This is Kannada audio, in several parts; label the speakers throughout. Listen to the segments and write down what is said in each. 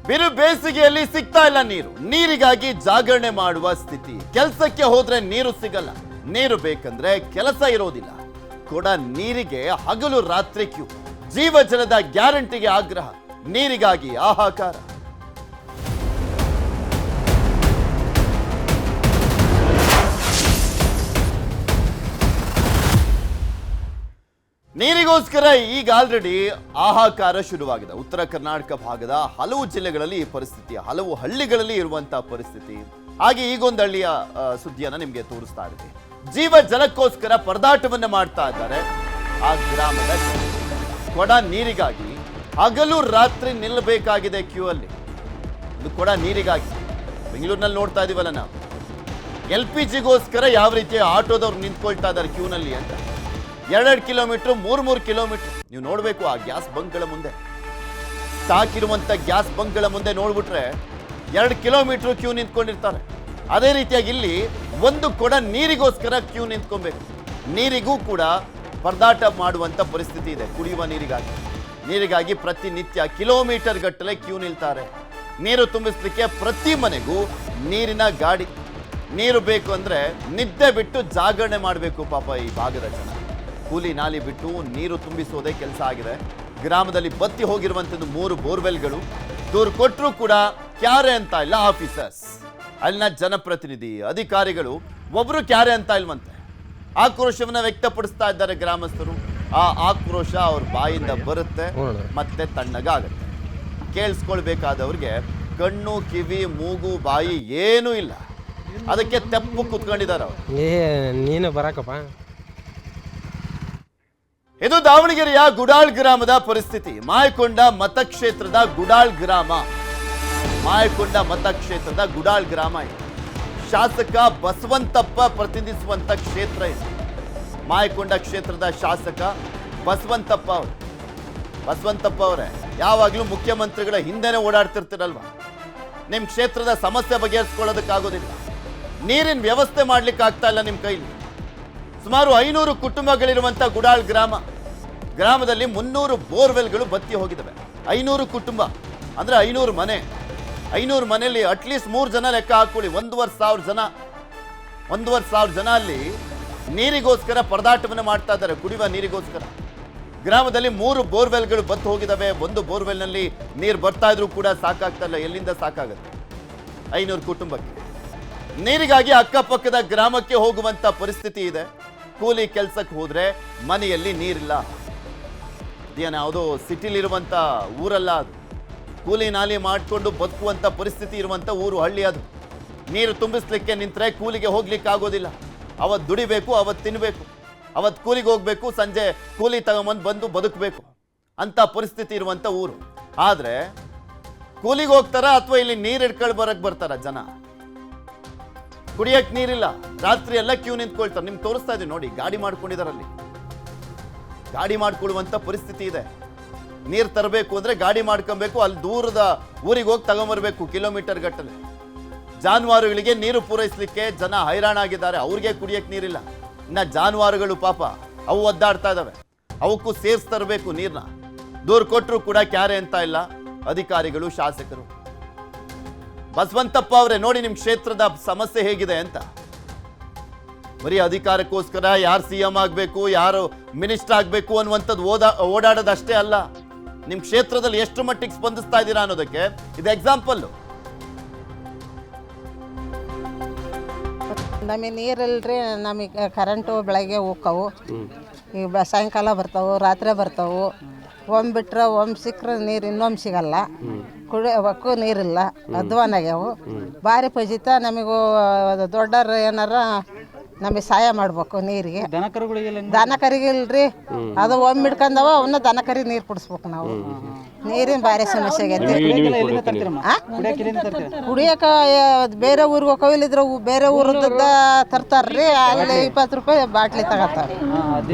Speaker 1: ಬಿರು ಬೇಸಿಗೆಯಲ್ಲಿ ಸಿಗ್ತಾ ಇಲ್ಲ ನೀರಿಗಾಗಿ ಜಾಗರಣೆ ಮಾಡುವ ಸ್ಥಿತಿ. ಕೆಲಸಕ್ಕೆ ಹೋದ್ರೆ ನೀರು ಸಿಗಲ್ಲ, ನೀರು ಬೇಕಂದ್ರೆ ಕೆಲಸ ಇರೋದಿಲ್ಲ. ಕೂಡ ನೀರಿಗೆ ಹಗಲು ರಾತ್ರಿ ಕ್ಯೂ. ಜೀವ ಜಲದ ಗ್ಯಾರಂಟಿಗೆ ಆಗ್ರಹ, ನೀರಿಗಾಗಿ ಹಾಹಾಕಾರ. ನೀರಿಗೋಸ್ಕರ ಈಗ ಆಲ್ರೆಡಿ ಹಾಹಾಕಾರ ಶುರುವಾಗಿದೆ. ಉತ್ತರ ಕರ್ನಾಟಕ ಭಾಗದ ಹಲವು ಜಿಲ್ಲೆಗಳಲ್ಲಿ ಈ ಪರಿಸ್ಥಿತಿ, ಹಲವು ಹಳ್ಳಿಗಳಲ್ಲಿ ಇರುವಂತಹ ಪರಿಸ್ಥಿತಿ. ಹಾಗೆ ಈಗೊಂದು ಹಳ್ಳಿಯ ಸುದ್ದಿಯನ್ನ ನಿಮಗೆ ತೋರಿಸ್ತಾ ಇದ್ದೀವಿ. ಜೀವ ಜಲಕ್ಕೋಸ್ಕರ ಪರದಾಟವನ್ನ ಮಾಡ್ತಾ ಇದ್ದಾರೆ ಆ ಗ್ರಾಮದ ಕೊಡ ನೀರಿಗಾಗಿ ಹಗಲು ರಾತ್ರಿ ನಿಲ್ಲಬೇಕಾಗಿದೆ ಕ್ಯೂ ಅಲ್ಲಿ. ಇದು ಕೊಡ ನೀರಿಗಾಗಿ ಬೆಂಗಳೂರಿನಲ್ಲಿ ನೋಡ್ತಾ ಇದೀವಲ್ಲ ನಾವು. LPGಗೋಸ್ಕರ ಯಾವ ರೀತಿ ಆಟೋದವ್ರು ನಿಂತ್ಕೊಳ್ತಾ ಇದ್ದಾರೆ ಕ್ಯೂನಲ್ಲಿ ಅಂತ. 2 ಕಿಲೋಮೀಟರ್ 3 ಕಿಲೋಮೀಟರ್ ನೀವು ನೋಡ್ಬೇಕು. ಆ ಗ್ಯಾಸ್ ಬಂಕ್ಗಳ ಮುಂದೆ ಸಾಕಿರುವಂತ ಗ್ಯಾಸ್ ಬಂಕ್ಗಳ ಮುಂದೆ ನೋಡ್ಬಿಟ್ರೆ 2 ಕಿಲೋಮೀಟರ್ ಕ್ಯೂ ನಿಂತ್ಕೊಂಡಿರ್ತಾರೆ. ಅದೇ ರೀತಿಯಾಗಿ ಇಲ್ಲಿ ಒಂದು ಕೊಡ ನೀರಿಗೋಸ್ಕರ ಕ್ಯೂ ನಿಂತ್ಕೊಬೇಕು. ನೀರಿಗೂ ಕೂಡ ಪರದಾಟ ಮಾಡುವಂತ ಪರಿಸ್ಥಿತಿ ಇದೆ. ಕುಡಿಯುವ ನೀರಿಗಾಗಿ ಪ್ರತಿನಿತ್ಯ ಕಿಲೋಮೀಟರ್ ಗಟ್ಟಲೆ ಕ್ಯೂ ನಿಲ್ತಾರೆ. ನೀರು ತುಂಬಿಸ್ಲಿಕ್ಕೆ ಪ್ರತಿ ಮನೆಗೂ ನೀರಿನ ಗಾಡಿ. ನೀರು ಬೇಕು ಅಂದ್ರೆ ನಿದ್ದೆ ಬಿಟ್ಟು ಜಾಗರಣೆ ಮಾಡಬೇಕು ಪಾಪ ಈ ಭಾಗದ ಜನ. ಕೂಲಿ ನಾಲಿ ಬಿಟ್ಟು ನೀರು ತುಂಬಿಸೋದೇ ಕೆಲಸ ಆಗಿದೆ. ಗ್ರಾಮದಲ್ಲಿ ಬತ್ತಿ ಹೋಗಿರುವಂಥದ್ದು 3 ಬೋರ್ವೆಲ್ಗಳು. ದೂರು ಕೊಟ್ಟರು ಕೂಡ ಕ್ಯಾರೆ ಅಂತ ಇಲ್ಲ ಆಫೀಸರ್ಸ್. ಅಲ್ಲಿನ ಜನಪ್ರತಿನಿಧಿ ಅಧಿಕಾರಿಗಳು ಒಬ್ರು ಕ್ಯಾರೆ ಅಂತ ಇಲ್ವಂತೆ. ಆಕ್ರೋಶವನ್ನ ವ್ಯಕ್ತಪಡಿಸ್ತಾ ಇದ್ದಾರೆ ಗ್ರಾಮಸ್ಥರು. ಆ ಆಕ್ರೋಶ ಅವ್ರ ಬಾಯಿಂದ ಬರುತ್ತೆ, ಮತ್ತೆ ತಣ್ಣಗಾಗುತ್ತೆ. ಕೇಳಿಸ್ಕೊಳ್ಬೇಕಾದವ್ರಿಗೆ ಕಣ್ಣು ಕಿವಿ ಮೂಗು ಬಾಯಿ ಏನೂ ಇಲ್ಲ. ಅದಕ್ಕೆ ತೆಪ್ಪು ಕುತ್ಕೊಂಡಿದ್ದಾರೆ ಅವರು.
Speaker 2: ನೀನು ಬರಕಪ್ಪ.
Speaker 1: ಇದು ದಾವಣಗೆರೆಯ ಗುಡಾಳ್ ಗ್ರಾಮದ ಪರಿಸ್ಥಿತಿ. ಮಾಯಕೊಂಡ ಮತಕ್ಷೇತ್ರದ ಗುಡಾಳ್ ಗ್ರಾಮ. ಮಾಯಕೊಂಡ ಮತಕ್ಷೇತ್ರದ ಗುಡಾಳ್ ಗ್ರಾಮ ಇದು. ಶಾಸಕ ಬಸವಂತಪ್ಪ ಪ್ರತಿನಿಧಿಸುವಂತ ಕ್ಷೇತ್ರ ಇದು. ಮಾಯಕೊಂಡ ಕ್ಷೇತ್ರದ ಶಾಸಕ ಬಸವಂತಪ್ಪ ಅವರು. ಬಸವಂತಪ್ಪ ಅವರೇ ಯಾವಾಗಲೂ ಮುಖ್ಯಮಂತ್ರಿಗಳ ಹಿಂದೆನೆ ಓಡಾಡ್ತಿರ್ತೀರಲ್ವ. ನಿಮ್ಮ ಕ್ಷೇತ್ರದ ಸಮಸ್ಯೆ ಬಗೆಹರಿಸ್ಕೊಳ್ಳೋದಕ್ಕಾಗೋದಿಲ್ಲ. ನೀರಿನ ವ್ಯವಸ್ಥೆ ಮಾಡ್ಲಿಕ್ಕೆ ಆಗ್ತಾ ಇಲ್ಲ ನಿಮ್ಮ ಕೈಲಿ. ಸುಮಾರು 500 ಕುಟುಂಬಗಳಿರುವಂಥ ಗುಡಾಳ್ ಗ್ರಾಮದಲ್ಲಿ 300 ಬೋರ್ವೆಲ್ಗಳು ಬತ್ತಿ ಹೋಗಿದ್ದಾವೆ. 500 ಕುಟುಂಬ ಅಂದ್ರೆ 500 ಮನೆ. 500 ಮನೆಯಲ್ಲಿ ಅಟ್ಲೀಸ್ಟ್ 3 ಜನ ಲೆಕ್ಕ ಹಾಕೊಳ್ಳಿ. 1,500 ಜನ ಅಲ್ಲಿ ನೀರಿಗೋಸ್ಕರ ಪರದಾಟವನ್ನು ಮಾಡ್ತಾ ಇದ್ದಾರೆ, ಕುಡಿಯುವ ನೀರಿಗೋಸ್ಕರ. ಗ್ರಾಮದಲ್ಲಿ 3 ಬೋರ್ವೆಲ್ಗಳು ಬತ್ತು ಹೋಗಿದ್ದಾವೆ. ಒಂದು ಬೋರ್ವೆಲ್ನಲ್ಲಿ ನೀರು ಬರ್ತಾ ಇದ್ರು ಕೂಡ ಸಾಕಾಗ್ತಾ ಇಲ್ಲ. ಎಲ್ಲಿಂದ ಸಾಕಾಗುತ್ತೆ 500 ಕುಟುಂಬಕ್ಕೆ? ನೀರಿಗಾಗಿ ಅಕ್ಕಪಕ್ಕದ ಗ್ರಾಮಕ್ಕೆ ಹೋಗುವಂತ ಪರಿಸ್ಥಿತಿ ಇದೆ. ಕೂಲಿ ಕೆಲಸಕ್ಕೆ ಹೋದ್ರೆ ಮನೆಯಲ್ಲಿ ನೀರಿಲ್ಲ. ಇದೇನು ಯಾವುದೋ ಸಿಟಿಲಿರುವಂತ ಊರಲ್ಲ ಅದು. ಕೂಲಿ ನಾಲಿ ಮಾಡಿಕೊಂಡು ಬದುಕುವಂತ ಪರಿಸ್ಥಿತಿ ಇರುವಂತ ಊರು, ಹಳ್ಳಿ ಅದು. ನೀರು ತುಂಬಿಸ್ಲಿಕ್ಕೆ ನಿಂತರೆ ಕೂಲಿಗೆ ಹೋಗ್ಲಿಕ್ಕೆ ಆಗೋದಿಲ್ಲ. ಅವತ್ತು ದುಡಿಬೇಕು, ಅವತ್ತು ತಿನ್ನಬೇಕು, ಅವತ್ತು ಕೂಲಿಗೆ ಹೋಗ್ಬೇಕು, ಸಂಜೆ ಕೂಲಿ ಬಂದು ಬದುಕಬೇಕು ಅಂತ ಪರಿಸ್ಥಿತಿ ಇರುವಂತ ಊರು. ಆದ್ರೆ ಕೂಲಿಗೆ ಹೋಗ್ತಾರ ಅಥವಾ ಇಲ್ಲಿ ನೀರು ಹಿಡ್ಕೊಂಡು ಬರಕ್ ಬರ್ತಾರ ಜನ? ಕುಡಿಯಕ್ಕೆ ನೀರಿಲ್ಲ. ರಾತ್ರಿ ಎಲ್ಲ ಕ್ಯೂ ನಿಂತ್ಕೊಳ್ತಾರೆ. ನಿಮ್ಗೆ ತೋರಿಸ್ತಾ ಇದೀನಿ ನೋಡಿ, ಗಾಡಿ ಮಾಡ್ಕೊಂಡಿದಾರಲ್ಲಿ. ಗಾಡಿ ಮಾಡ್ಕೊಳ್ಳುವಂತ ಪರಿಸ್ಥಿತಿ ಇದೆ. ನೀರು ತರಬೇಕು ಅಂದ್ರೆ ಗಾಡಿ ಮಾಡ್ಕೊಬೇಕು, ಅಲ್ಲಿ ದೂರದ ಊರಿಗೆ ಹೋಗಿ ತಗೊಂಬರ್ಬೇಕು ಕಿಲೋಮೀಟರ್ ಗಟ್ಟಲೆ. ಜಾನುವಾರುಗಳಿಗೆ ನೀರು ಪೂರೈಸಲಿಕ್ಕೆ ಜನ ಹೈರಾಣಾಗಿದ್ದಾರೆ. ಅವ್ರಿಗೆ ಕುಡಿಯಕ್ಕೆ ನೀರಿಲ್ಲ. ಇನ್ನ ಜಾನುವಾರುಗಳು ಪಾಪ ಅವು ಒದ್ದಾಡ್ತಾ ಇದಾವೆ. ಅವಕ್ಕೂ ಸೇರ್ಸ್ ತರಬೇಕು ನೀರ್ನ. ದೂರು ಕೊಟ್ಟರು ಕೂಡ ಕ್ಯಾರೆ ಅಂತ ಇಲ್ಲ ಅಧಿಕಾರಿಗಳು, ಶಾಸಕರು. ಬಸವಂತಪ್ಪ ಅವರೇ ನೋಡಿ ನಿಮ್ಮ ಕ್ಷೇತ್ರದ ಸಮಸ್ಯೆ ಹೇಗಿದೆ ಅಂತ. ಬರೀ ಅಧಿಕಾರಕ್ಕೋಸ್ಕರ ಯಾರು CM ಆಗಬೇಕು, ಯಾರು ಮಿನಿಸ್ಟರ್ ಆಗಬೇಕು ಅನ್ನುವಂಥದ್ದು ಓಡಾಡೋದಷ್ಟೇ ಅಲ್ಲ. ನಿಮ್ಮ ಕ್ಷೇತ್ರದಲ್ಲಿ ಎಷ್ಟು ಮಟ್ಟಿಗೆ ಸ್ಪಂದಿಸ್ತಾ ಇದ್ದೀರಾ ಅನ್ನೋದಕ್ಕೆ ಇದು ಎಕ್ಸಾಂಪಲ್.
Speaker 3: ನಮಗೆ ನೀರಿಲ್ರಿ. ನಮಗೆ ಕರೆಂಟು ಬೆಳಗ್ಗೆ ಹೋಗ್ತಾವು, ಈಗ ಸಾಯಂಕಾಲ ಬರ್ತಾವು, ರಾತ್ರಿ ಬರ್ತಾವು. ಒಮ್ಮೆ ಬಿಟ್ರೆ ಒಮ್ಮೆ ಸಿಕ್ಕರೆ ನೀರು ಇನ್ನೊಮ್ಮೆ ಸಿಗಲ್ಲ. ಕುಡಿಯೋಕ್ಕೂ ನೀರಿಲ್ಲ, ಅಧ್ವಾನಾಗ್ಯಾವು. ಭಾರಿ ಫಜಿತ. ನಮಗೂ ದೊಡ್ಡವ್ರು ಏನಾರ ನಮಗೆ ಸಹಾಯ ಮಾಡ್ಬೇಕು ನೀರಿಗೆ. ದನ ಕರಿಗಿಲ್ರಿ, ಅದು ಒಮ್ಮೆ ಹಿಡ್ಕೊಂಡವ ಅವನ್ನ ದನ ಕರಿ ನೀರು ಕುಡಿಸ್ಬೇಕು ನಾವು. ನೀರಿನ ಭಾರಿ ಸಮಸ್ಯೆ ಆಗೈತಿ. ಕುಡಿಯಕ ಬೇರೆ ಊರಿಗೆ ಹೋಗಿಲ್ಲಿದ್ರೆ ಬೇರೆ ಊರದ ತರ್ತಾರ್ರಿ. ಅಲ್ಲಿ 20 ರೂಪಾಯಿ ಬಾಟ್ಲಿ ತಗೋತಾರೆ,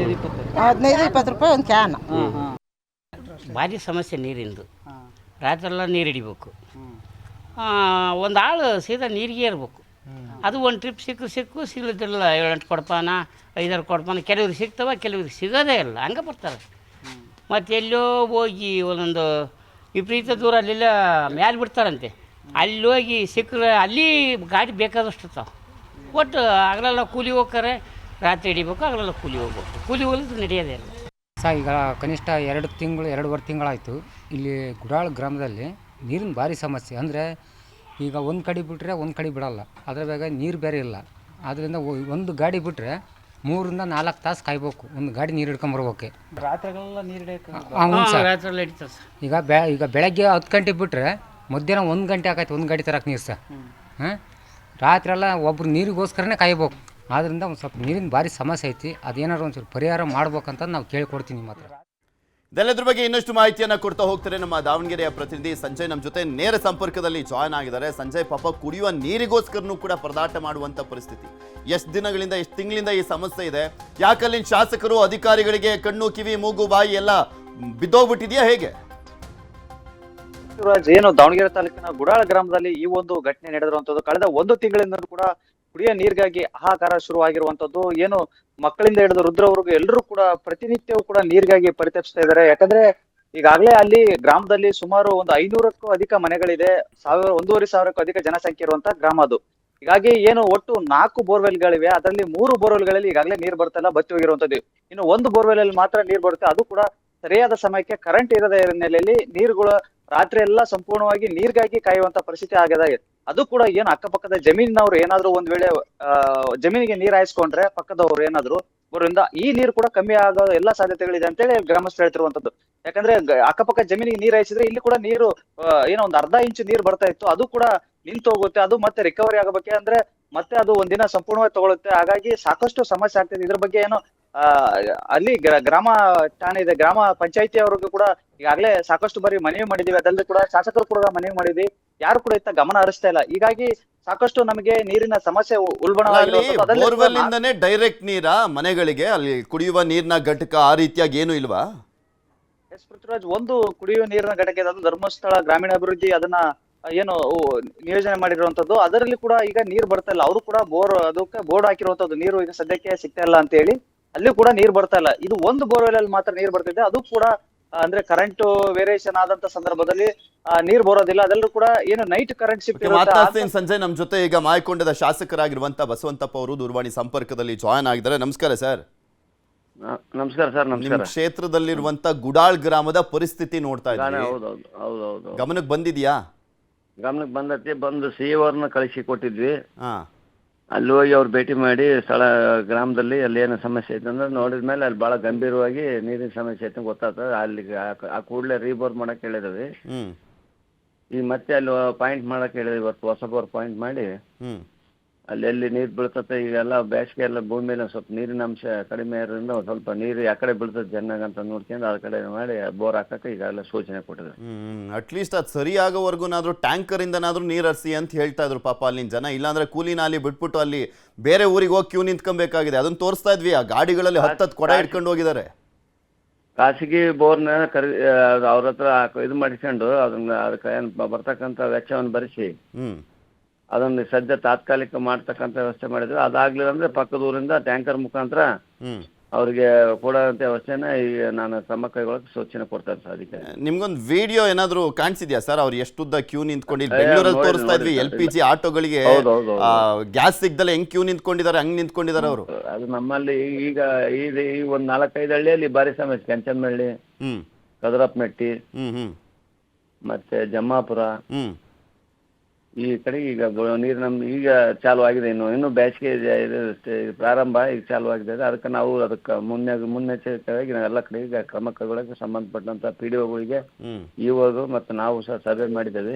Speaker 3: 15-20 ರೂಪಾಯಿ ಒಂದು ಕ್ಯಾನ್.
Speaker 4: ಭಾರಿ ಸಮಸ್ಯೆ ನೀರಿಂದು. ರಾತ್ರೆಲ್ಲ ನೀರು ಹಿಡಿಬೇಕು. ಒಂದು ಆಳು ಸೀದಾ ನೀರಿಗೆ ಇರಬೇಕು. ಅದು ಒಂದು ಟ್ರಿಪ್ ಸಿಗ್ಲಿದ್ದಿಲ್ಲ. 7-8 ಕೊಡ್ಪಾನ, 5-6 ಕೊಡ್ಪಾನ. ಕೆಲವ್ರಿಗೆ ಸಿಗ್ತವೆ, ಕೆಲವ್ರಿಗೆ ಸಿಗೋದೇ ಇಲ್ಲ. ಹಂಗೆ ಬರ್ತಾರೆ. ಮತ್ತು ಎಲ್ಲೋ ಹೋಗಿ ಒಂದೊಂದು ವಿಪರೀತ ದೂರ ಅಲ್ಲೆಲ್ಲ ಮ್ಯಾಲೆ ಬಿಡ್ತಾರಂತೆ. ಅಲ್ಲಿ ಹೋಗಿ ಸಿಕ್ಕರೆ ಅಲ್ಲಿ ಗಾಡಿ ಬೇಕಾದಷ್ಟು ಇರ್ತಾವೆ. ಒಟ್ಟು ಹಗಲೆಲ್ಲ ಕೂಲಿ ಹೋಗ್ತಾರೆ, ರಾತ್ರಿ ಹಿಡಿಬೇಕು, ಹಗಲೆಲ್ಲ ಕೂಲಿ ಹೋಗ್ಬೇಕು. ಕೂಲಿ ಹೋಗ್ಲಿಕ್ಕೆ ನಡೆಯೋದೇ ಇಲ್ಲ.
Speaker 5: ಈಗ ಕನಿಷ್ಠ 2-2.5 ತಿಂಗಳಾಯಿತು ಇಲ್ಲಿ ಗುಡಾಳ ಗ್ರಾಮದಲ್ಲಿ ನೀರಿನ ಭಾರಿ ಸಮಸ್ಯೆ. ಅಂದರೆ ಈಗ ಒಂದು ಕಡೆ ಬಿಟ್ಟರೆ ಒಂದು ಕಡೆ ಬಿಡಲ್ಲ, ಅದ್ರ ಬಗ್ಗೆ ನೀರು ಬೇರೆ ಇಲ್ಲ. ಆದ್ದರಿಂದ ಒಂದು ಗಾಡಿ ಬಿಟ್ಟರೆ 3-4 ತಾಸು ಕಾಯ್ಬೇಕು ಒಂದು ಗಾಡಿ ನೀರು ಹಿಡ್ಕೊಂಬರ್ಬೇಕು.
Speaker 6: ರಾತ್ರಿಗಳೆಲ್ಲ ನೀರು
Speaker 5: ಹ್ಞೂ ಸರ್.
Speaker 4: ರಾತ್ರಿ ಹಿಡಿತಾರೆ ಸರ್.
Speaker 5: ಈಗ ಬೆಳಗ್ಗೆ 10 ಗಂಟೆ ಬಿಟ್ಟರೆ ಮಧ್ಯಾಹ್ನ 1 ಗಂಟೆ ಆಕೈತೆ ಒಂದು ಗಾಡಿ ತರಕ್ಕೆ ನೀರು ಸರ್. ಹಾಂ, ರಾತ್ರೆಲ್ಲ ಒಬ್ರು ನೀರಿಗೋಸ್ಕರನೇ ಕಾಯ್ಬೇಕು. ಆದ್ದರಿಂದ ಒಂದು ಸ್ವಲ್ಪ ನೀರಿನ ಭಾರಿ ಸಮಸ್ಯೆ ಐತಿ. ಅದೇನಾದ್ರು ಒಂದು ಸ್ವಲ್ಪ ಪರಿಹಾರ ಮಾಡ್ಬೇಕಂತ ನಾವು ಕೇಳ್ಕೊಡ್ತೀನಿ ಮಾತ್ರ.
Speaker 1: ಇದೆಲ್ಲದ್ರ ಬಗ್ಗೆ ಇನ್ನಷ್ಟು ಮಾಹಿತಿಯನ್ನ ಕೊಡ್ತಾ ಹೋಗ್ತಾರೆ ನಮ್ಮ ದಾವಣಗೆರೆಯ ಪ್ರತಿನಿಧಿ ಸಂಜಯ್ ನಮ್ಮ ಜೊತೆ ನೇರ ಸಂಪರ್ಕದಲ್ಲಿ ಜಾಯ್ನ್ ಆಗಿದ್ದಾರೆ. ಸಂಜಯ್, ಪಾಪ ಕುಡಿಯುವ ನೀರಿಗೋಸ್ಕರನೂ ಕೂಡ ಪರದಾಟ ಮಾಡುವಂತ ಪರಿಸ್ಥಿತಿ. ಎಷ್ಟು ದಿನಗಳಿಂದ, ಎಷ್ಟು ತಿಂಗಳಿಂದ ಈ ಸಮಸ್ಯೆ ಇದೆ? ಯಾಕಲ್ಲಿನ ಶಾಸಕರು ಅಧಿಕಾರಿಗಳಿಗೆ ಕಣ್ಣು, ಕಿವಿ, ಮೂಗು, ಬಾಯಿ ಎಲ್ಲ ಬಿದ್ದೋಗ್ಬಿಟ್ಟಿದೆಯಾ ಹೇಗೆ?
Speaker 6: ಏನು ದಾವಣಗೆರೆ ತಾಲೂಕಿನ ಗುಡಾಳ ಗ್ರಾಮದಲ್ಲಿ ಈ ಒಂದು ಘಟನೆ ನಡೆದಿರುವಂತದ್ದು. ಕಳೆದ 1 ತಿಂಗಳಿಂದ ಕೂಡ ಕುಡಿಯ ನೀರಿಗಾಗಿ ಹಾಹಾಕಾರ ಶುರುವಾಗಿರುವಂತದ್ದು. ಏನು ಮಕ್ಕಳಿಂದ ಹಿಡಿದು ವೃದ್ಧರವರೆಗೂ ಎಲ್ಲರೂ ಕೂಡ ಪ್ರತಿನಿತ್ಯವೂ ಕೂಡ ನೀರಿಗಾಗಿ ಪರಿತಪಿಸ್ತಾ ಇದ್ದಾರೆ. ಯಾಕಂದ್ರೆ ಈಗಾಗಲೇ ಅಲ್ಲಿ ಗ್ರಾಮದಲ್ಲಿ ಸುಮಾರು ಒಂದು 500ಕ್ಕೂ ಅಧಿಕ ಮನೆಗಳಿದೆ, 1,500ಕ್ಕೂ ಅಧಿಕ ಜನಸಂಖ್ಯೆ ಇರುವಂತ ಗ್ರಾಮ ಅದು. ಹೀಗಾಗಿ ಏನು ಒಟ್ಟು 4 ಬೋರ್ವೆಲ್ಗಳಿವೆ. ಅದರಲ್ಲಿ 3 ಬೋರ್ವೆಲ್ಗಳಲ್ಲಿ ಈಗಾಗಲೇ ನೀರು ಬರ್ತಾ ಇಲ್ಲ, ಬತ್ತಿ ಹೋಗಿರುವಂತದ್ದು. ಇನ್ನು 1 ಬೋರ್ವೆಲ್ ಅಲ್ಲಿ ಮಾತ್ರ ನೀರು ಬರುತ್ತೆ, ಅದು ಕೂಡ ಸರಿಯಾದ ಸಮಯಕ್ಕೆ ಕರೆಂಟ್ ಇರದ ಹಿನ್ನೆಲೆಯಲ್ಲಿ ನೀರುಗಳು ರಾತ್ರಿ ಎಲ್ಲ ಸಂಪೂರ್ಣವಾಗಿ ನೀರಿಗಾಗಿ ಕಾಯುವಂತ ಪರಿಸ್ಥಿತಿ ಆಗಿದೆ. ಅದು ಕೂಡ ಏನು ಅಕ್ಕಪಕ್ಕದ ಜಮೀನಿನವ್ರು ಏನಾದ್ರು ಒಂದ್ ವೇಳೆ ಜಮೀನಿಗೆ ನೀರ್ ಹಾಯಿಸ್ಕೊಂಡ್ರೆ ಪಕ್ಕದವ್ರು ಏನಾದ್ರು ಅವರಿಂದ ಈ ನೀರು ಕೂಡ ಕಮ್ಮಿ ಆಗೋ ಎಲ್ಲಾ ಸಾಧ್ಯತೆಗಳಿದೆ ಅಂತೇಳಿ ಗ್ರಾಮಸ್ಥರು ಹೇಳ್ತಿರುವಂತದ್ದು. ಯಾಕಂದ್ರೆ ಅಕ್ಕಪಕ್ಕ ಜಮೀನಿಗೆ ನೀರ್ ಹಾಯಿಸಿದ್ರೆ ಇಲ್ಲಿ ಕೂಡ ನೀರು ಏನೋ ಒಂದು ಅರ್ಧ ಇಂಚು ನೀರು ಬರ್ತಾ ಇತ್ತು, ಅದು ಕೂಡ ನಿಂತು ಹೋಗುತ್ತೆ. ಅದು ಮತ್ತೆ ರಿಕವರಿ ಆಗಬೇಕೆ ಅಂದ್ರೆ ಮತ್ತೆ ಅದು ಒಂದಿನ ಸಂಪೂರ್ಣವಾಗಿ ತಗೊಳುತ್ತೆ. ಹಾಗಾಗಿ ಸಾಕಷ್ಟು ಸಮಸ್ಯೆ ಆಗ್ತಿದೆ. ಇದ್ರ ಬಗ್ಗೆ ಏನು ಅಲ್ಲಿ ಗ್ರಾಮ ಠಾಣೆ ಇದೆ, ಗ್ರಾಮ ಪಂಚಾಯತಿ ಅವ್ರಿಗೂ ಕೂಡ ಈಗಾಗಲೇ ಸಾಕಷ್ಟು ಬಾರಿ ಮನವಿ ಮಾಡಿದೀವಿ. ಅದಲ್ಲದೆ ಕೂಡ ಶಾಸಕರು ಕೂಡ ಮನವಿ ಮಾಡಿದ್ವಿ, ಯಾರು ಕೂಡ ಇತ್ತ ಗಮನ ಹರಿಸ್ತಾ ಇಲ್ಲ. ಹೀಗಾಗಿ ಸಾಕಷ್ಟು ನಮಗೆ ನೀರಿನ ಸಮಸ್ಯೆ
Speaker 1: ಬೋರ್ವೆಲ್ ಡೈರೆಕ್ಟ್ ನೀರ ಮನೆಗಳಿಗೆ, ಅಲ್ಲಿ ಕುಡಿಯುವ ನೀರಿನ ಘಟಕ ಆ ರೀತಿಯಾಗಿ ಏನು ಇಲ್ವಾ?
Speaker 6: ಎಸ್ ಪೃಥ್ವಿರಾಜ್, ಒಂದು ಕುಡಿಯುವ ನೀರಿನ ಘಟಕ ಇದೆ, ಅದು ಧರ್ಮಸ್ಥಳ ಗ್ರಾಮೀಣಾಭಿವೃದ್ಧಿ ಅದನ್ನ ಏನು ನಿಯೋಜನೆ ಮಾಡಿರುವಂತದ್ದು. ಅದರಲ್ಲಿ ಕೂಡ ಈಗ ನೀರು ಬರ್ತಾ ಇಲ್ಲ. ಅವರು ಕೂಡ ಅದಕ್ಕೆ ಬೋರ್ಡ್ ಹಾಕಿರುವಂತದ್ದು, ನೀರು ಈಗ ಸದ್ಯಕ್ಕೆ ಸಿಗ್ತಾ ಇಲ್ಲ ಅಂತ ಹೇಳಿ ಅಲ್ಲಿ ಕೂಡ ನೀರು ಬರ್ತಾ ಇಲ್ಲ. ಇದು ಒಂದು ಬೋರ್ವೆಲ್ ಅಲ್ಲಿ ಮಾತ್ರ ನೀರು ಬರ್ತಿದೆ, ಅದು ಕೂಡ ಅಂದ್ರೆ ಕರೆಂಟ್ ವೇರಿಯೇಷನ್ ಆದಂತ ಸಂದರ್ಭದಲ್ಲಿ ನೀರು ಬರೋದಿಲ್ಲ. ಅದೆಲ್ಲರೂ ಕೂಡ ಏನು ನೈಟ್ ಕರೆಂಟ್ ಶಿಫ್ಟ್
Speaker 1: ಮಾತಾಡ್ತೀನಿ. ಸಂಜಯ್, ನಮ್ಮ ಜೊತೆ ಈಗ ಮಾಯಕೊಂಡದ ಶಾಸಕರಾಗಿರುವಂತ ಬಸವಂತಪ್ಪ ಅವರು ದೂರವಾಣಿ ಸಂಪರ್ಕದಲ್ಲಿ ಜಾಯ್ನ್ ಆಗಿದ್ದಾರೆ. ನಮಸ್ಕಾರ ಸರ್.
Speaker 7: ನಮಸ್ಕಾರ ಸರ್.
Speaker 1: ನಿಮ್ಮ ಕ್ಷೇತ್ರದಲ್ಲಿರುವಂತ ಗುಡಾಳ್ ಗ್ರಾಮದ ಪರಿಸ್ಥಿತಿ ನೋಡ್ತಾ ಇದ್ದೀವಿ,
Speaker 7: ಹೌದೌದು
Speaker 1: ಗಮನಕ್ಕೆ ಬಂದಿದ್ಯಾ?
Speaker 7: ಗಮನಕ್ಕೆ ಬಂದೈತಿ. ಬಂದು ಸಿಇಒರ್ನ ಕಳಿಸಿ ಕೊಟ್ಟಿದ್ವಿ.
Speaker 1: ಹಾ,
Speaker 7: ಅಲ್ಲಿ ಹೋಗಿ ಅವ್ರು ಭೇಟಿ ಮಾಡಿ ಸ್ಥಳ ಗ್ರಾಮದಲ್ಲಿ ಅಲ್ಲಿ ಏನು ಸಮಸ್ಯೆ ಐತೆ ಅಂದ್ರೆ ನೋಡಿದ ಮೇಲೆ ಅಲ್ಲಿ ಭಾಳ ಗಂಭೀರವಾಗಿ ನೀರಿನ ಸಮಸ್ಯೆ ಐತೆ ಗೊತ್ತಾಗ್ತದೆ. ಅಲ್ಲಿಗೆ ಆ ಕೂಡಲೇ ರೀಬೋರ್ ಮಾಡಕ್ಕೆ ಹೇಳಿದ್ವಿ. ಈಗ ಮತ್ತೆ ಅಲ್ಲಿ ಪಾಯಿಂಟ್ ಮಾಡಕ್ಕೆ ಹೇಳಿದ್ವಿ. ಇವತ್ತು ಹೊಸಬೋರ್ ಪಾಯಿಂಟ್ ಮಾಡಿ ಅಲ್ಲಿ ಎಲ್ಲಿ ನೀರು ಬೀಳ್ತತೆ, ಈಗೆಲ್ಲ ಬೇಸಿಗೆ ಎಲ್ಲ ಭೂಮಿ ಮೇಲೆ ಸ್ವಲ್ಪ ನೀರಿನ ಅಂಶ ಕಡಿಮೆ ಇರೋದ್ರಿಂದ ಒಂದು ಸ್ವಲ್ಪ ನೀರು ಯಾವ ಕಡೆ ಬೀಳ್ತದೆ ಚೆನ್ನಾಗಂತ ನೋಡ್ಕೊಂಡು ಆ ಕಡೆ ಮಾಡಿ ಬೋರ್ ಹಾಕಕ್ಕೆ ಈಗಾಗಲೇ ಸೂಚನೆ ಕೊಟ್ಟಿದೆ.
Speaker 1: ಅಟ್ಲೀಸ್ಟ್ ಅದು ಸರಿ ಆಗೋವರೆಗೂನಾದ್ರೂ ಟ್ಯಾಂಕರ್ ಇಂದನಾದ್ರೂ ನೀರು ಹರಿಸಿ ಅಂತ ಹೇಳ್ತಾ ಇದ್ರು ಪಾಪ ಅಲ್ಲಿನ ಜನ. ಇಲ್ಲಾಂದ್ರೆ ಕೂಲಿನ ಅಲ್ಲಿ ಬಿಟ್ಬಿಟ್ಟು ಅಲ್ಲಿ ಬೇರೆ ಊರಿಗೆ ಹೋಗಿ ಕ್ಯೂ ನಿಂತ್ಕೊಬೇಕಾಗಿದೆ. ಅದನ್ನ ತೋರಿಸ್ತಾ ಇದ್ವಿ, ಆ ಗಾಡಿಗಳಲ್ಲಿ 10 ಕೊಡ ಇಟ್ಕೊಂಡು ಹೋಗಿದ್ದಾರೆ.
Speaker 7: ಖಾಸಗಿ ಬೋರ್ನ ಅವ್ರ ಹತ್ರ ಇದು ಮಾಡಿಸ್ಕೊಂಡು ಅದಕ್ಕೆ ಏನು ಬರ್ತಕ್ಕಂಥ ವೆಚ್ಚವನ್ನು ಭರಿಸಿ ಅದನ್ನು ಸದ್ಯ ತಾತ್ಕಾಲಿಕ ಮಾಡ್ತಕ್ಕಂಥ ವ್ಯವಸ್ಥೆ ಮಾಡಿದ್ವಿ. ಅದಾಗ್ಲಿಲ್ಲ ಅಂದ್ರೆ ಪಕ್ಕದ ಊರಿಂದ ಟ್ಯಾಂಕರ್ ಮುಖಾಂತರ ಅವ್ರಿಗೆ ಕೊಡುವಂತ ವ್ಯವಸ್ಥೆನ ಈಗ ನಾನು ಕ್ರಮ ಕೈಗೊಳ್ಳಕ್ಕೆ ಸೂಚನೆ ಕೊಡ್ತಾರೆ ಸರ್. ಅದಕ್ಕೆ
Speaker 1: ನಿಮ್ಗೊಂದು ವಿಡಿಯೋ ಏನಾದ್ರು ಕಾಣಿಸಿದ್ಯಾ ಸರ್? ಅವ್ರು ಎಷ್ಟುದ್ದ ಕ್ಯೂ ನಿಂತ್ಕೊಂಡು ಬೆಂಗಳೂರಲ್ಲಿ ತೋರಿಸ್ತಾ ಇದ್ವಿ, LPG ಆಟೋಗಳಿಗೆ ಗ್ಯಾಸ್ ಸಿಗ್ದಲ್ಲ ಹೆಂಗ್ ಕ್ಯೂ ನಿಂತ್ಕೊಂಡಿದ್ದಾರೆ, ಹಂಗ್ ನಿಂತ್ಕೊಂಡಿದ್ದಾರೆ ಅವರು.
Speaker 7: ಅದು ನಮ್ಮಲ್ಲಿ ಈಗ ಈ ಒಂದು 4-5 ಹಳ್ಳಿಯಲ್ಲಿ ಭಾರಿ ಸಮಸ್ಯೆ. ಕೆಂಚನಹಳ್ಳಿ, ಕದರಪ್ಪನಟ್ಟಿ, ಮತ್ತೆ ಜಮ್ಮಾಪುರ ಈ ಕಡೆ ಈಗ ನೀರು ನಮ್ದು ಈಗ ಚಾಲು ಆಗಿದೆ. ಇನ್ನು ಬೇಸಿಗೆ ಪ್ರಾರಂಭ ಈಗ ಚಾಲು ಆಗಿದೆ. ಅದಕ್ಕೆ ನಾವು ಅದಕ್ಕೆ ಮುನ್ನೆಚ್ಚರಿಕೆಯಾಗಿ ನಾವೆಲ್ಲ ಕಡೆ ಈಗ ಕ್ರಮ ಕೈಗೊಳ್ಳಕ್ಕೆ ಸಂಬಂಧಪಟ್ಟಂತ PDOಗಳಿಗೆ ಇವಾಗ ಮತ್ತು ನಾವು ಸಹ ಸಭೆ ಮಾಡಿದ್ದೇವೆ.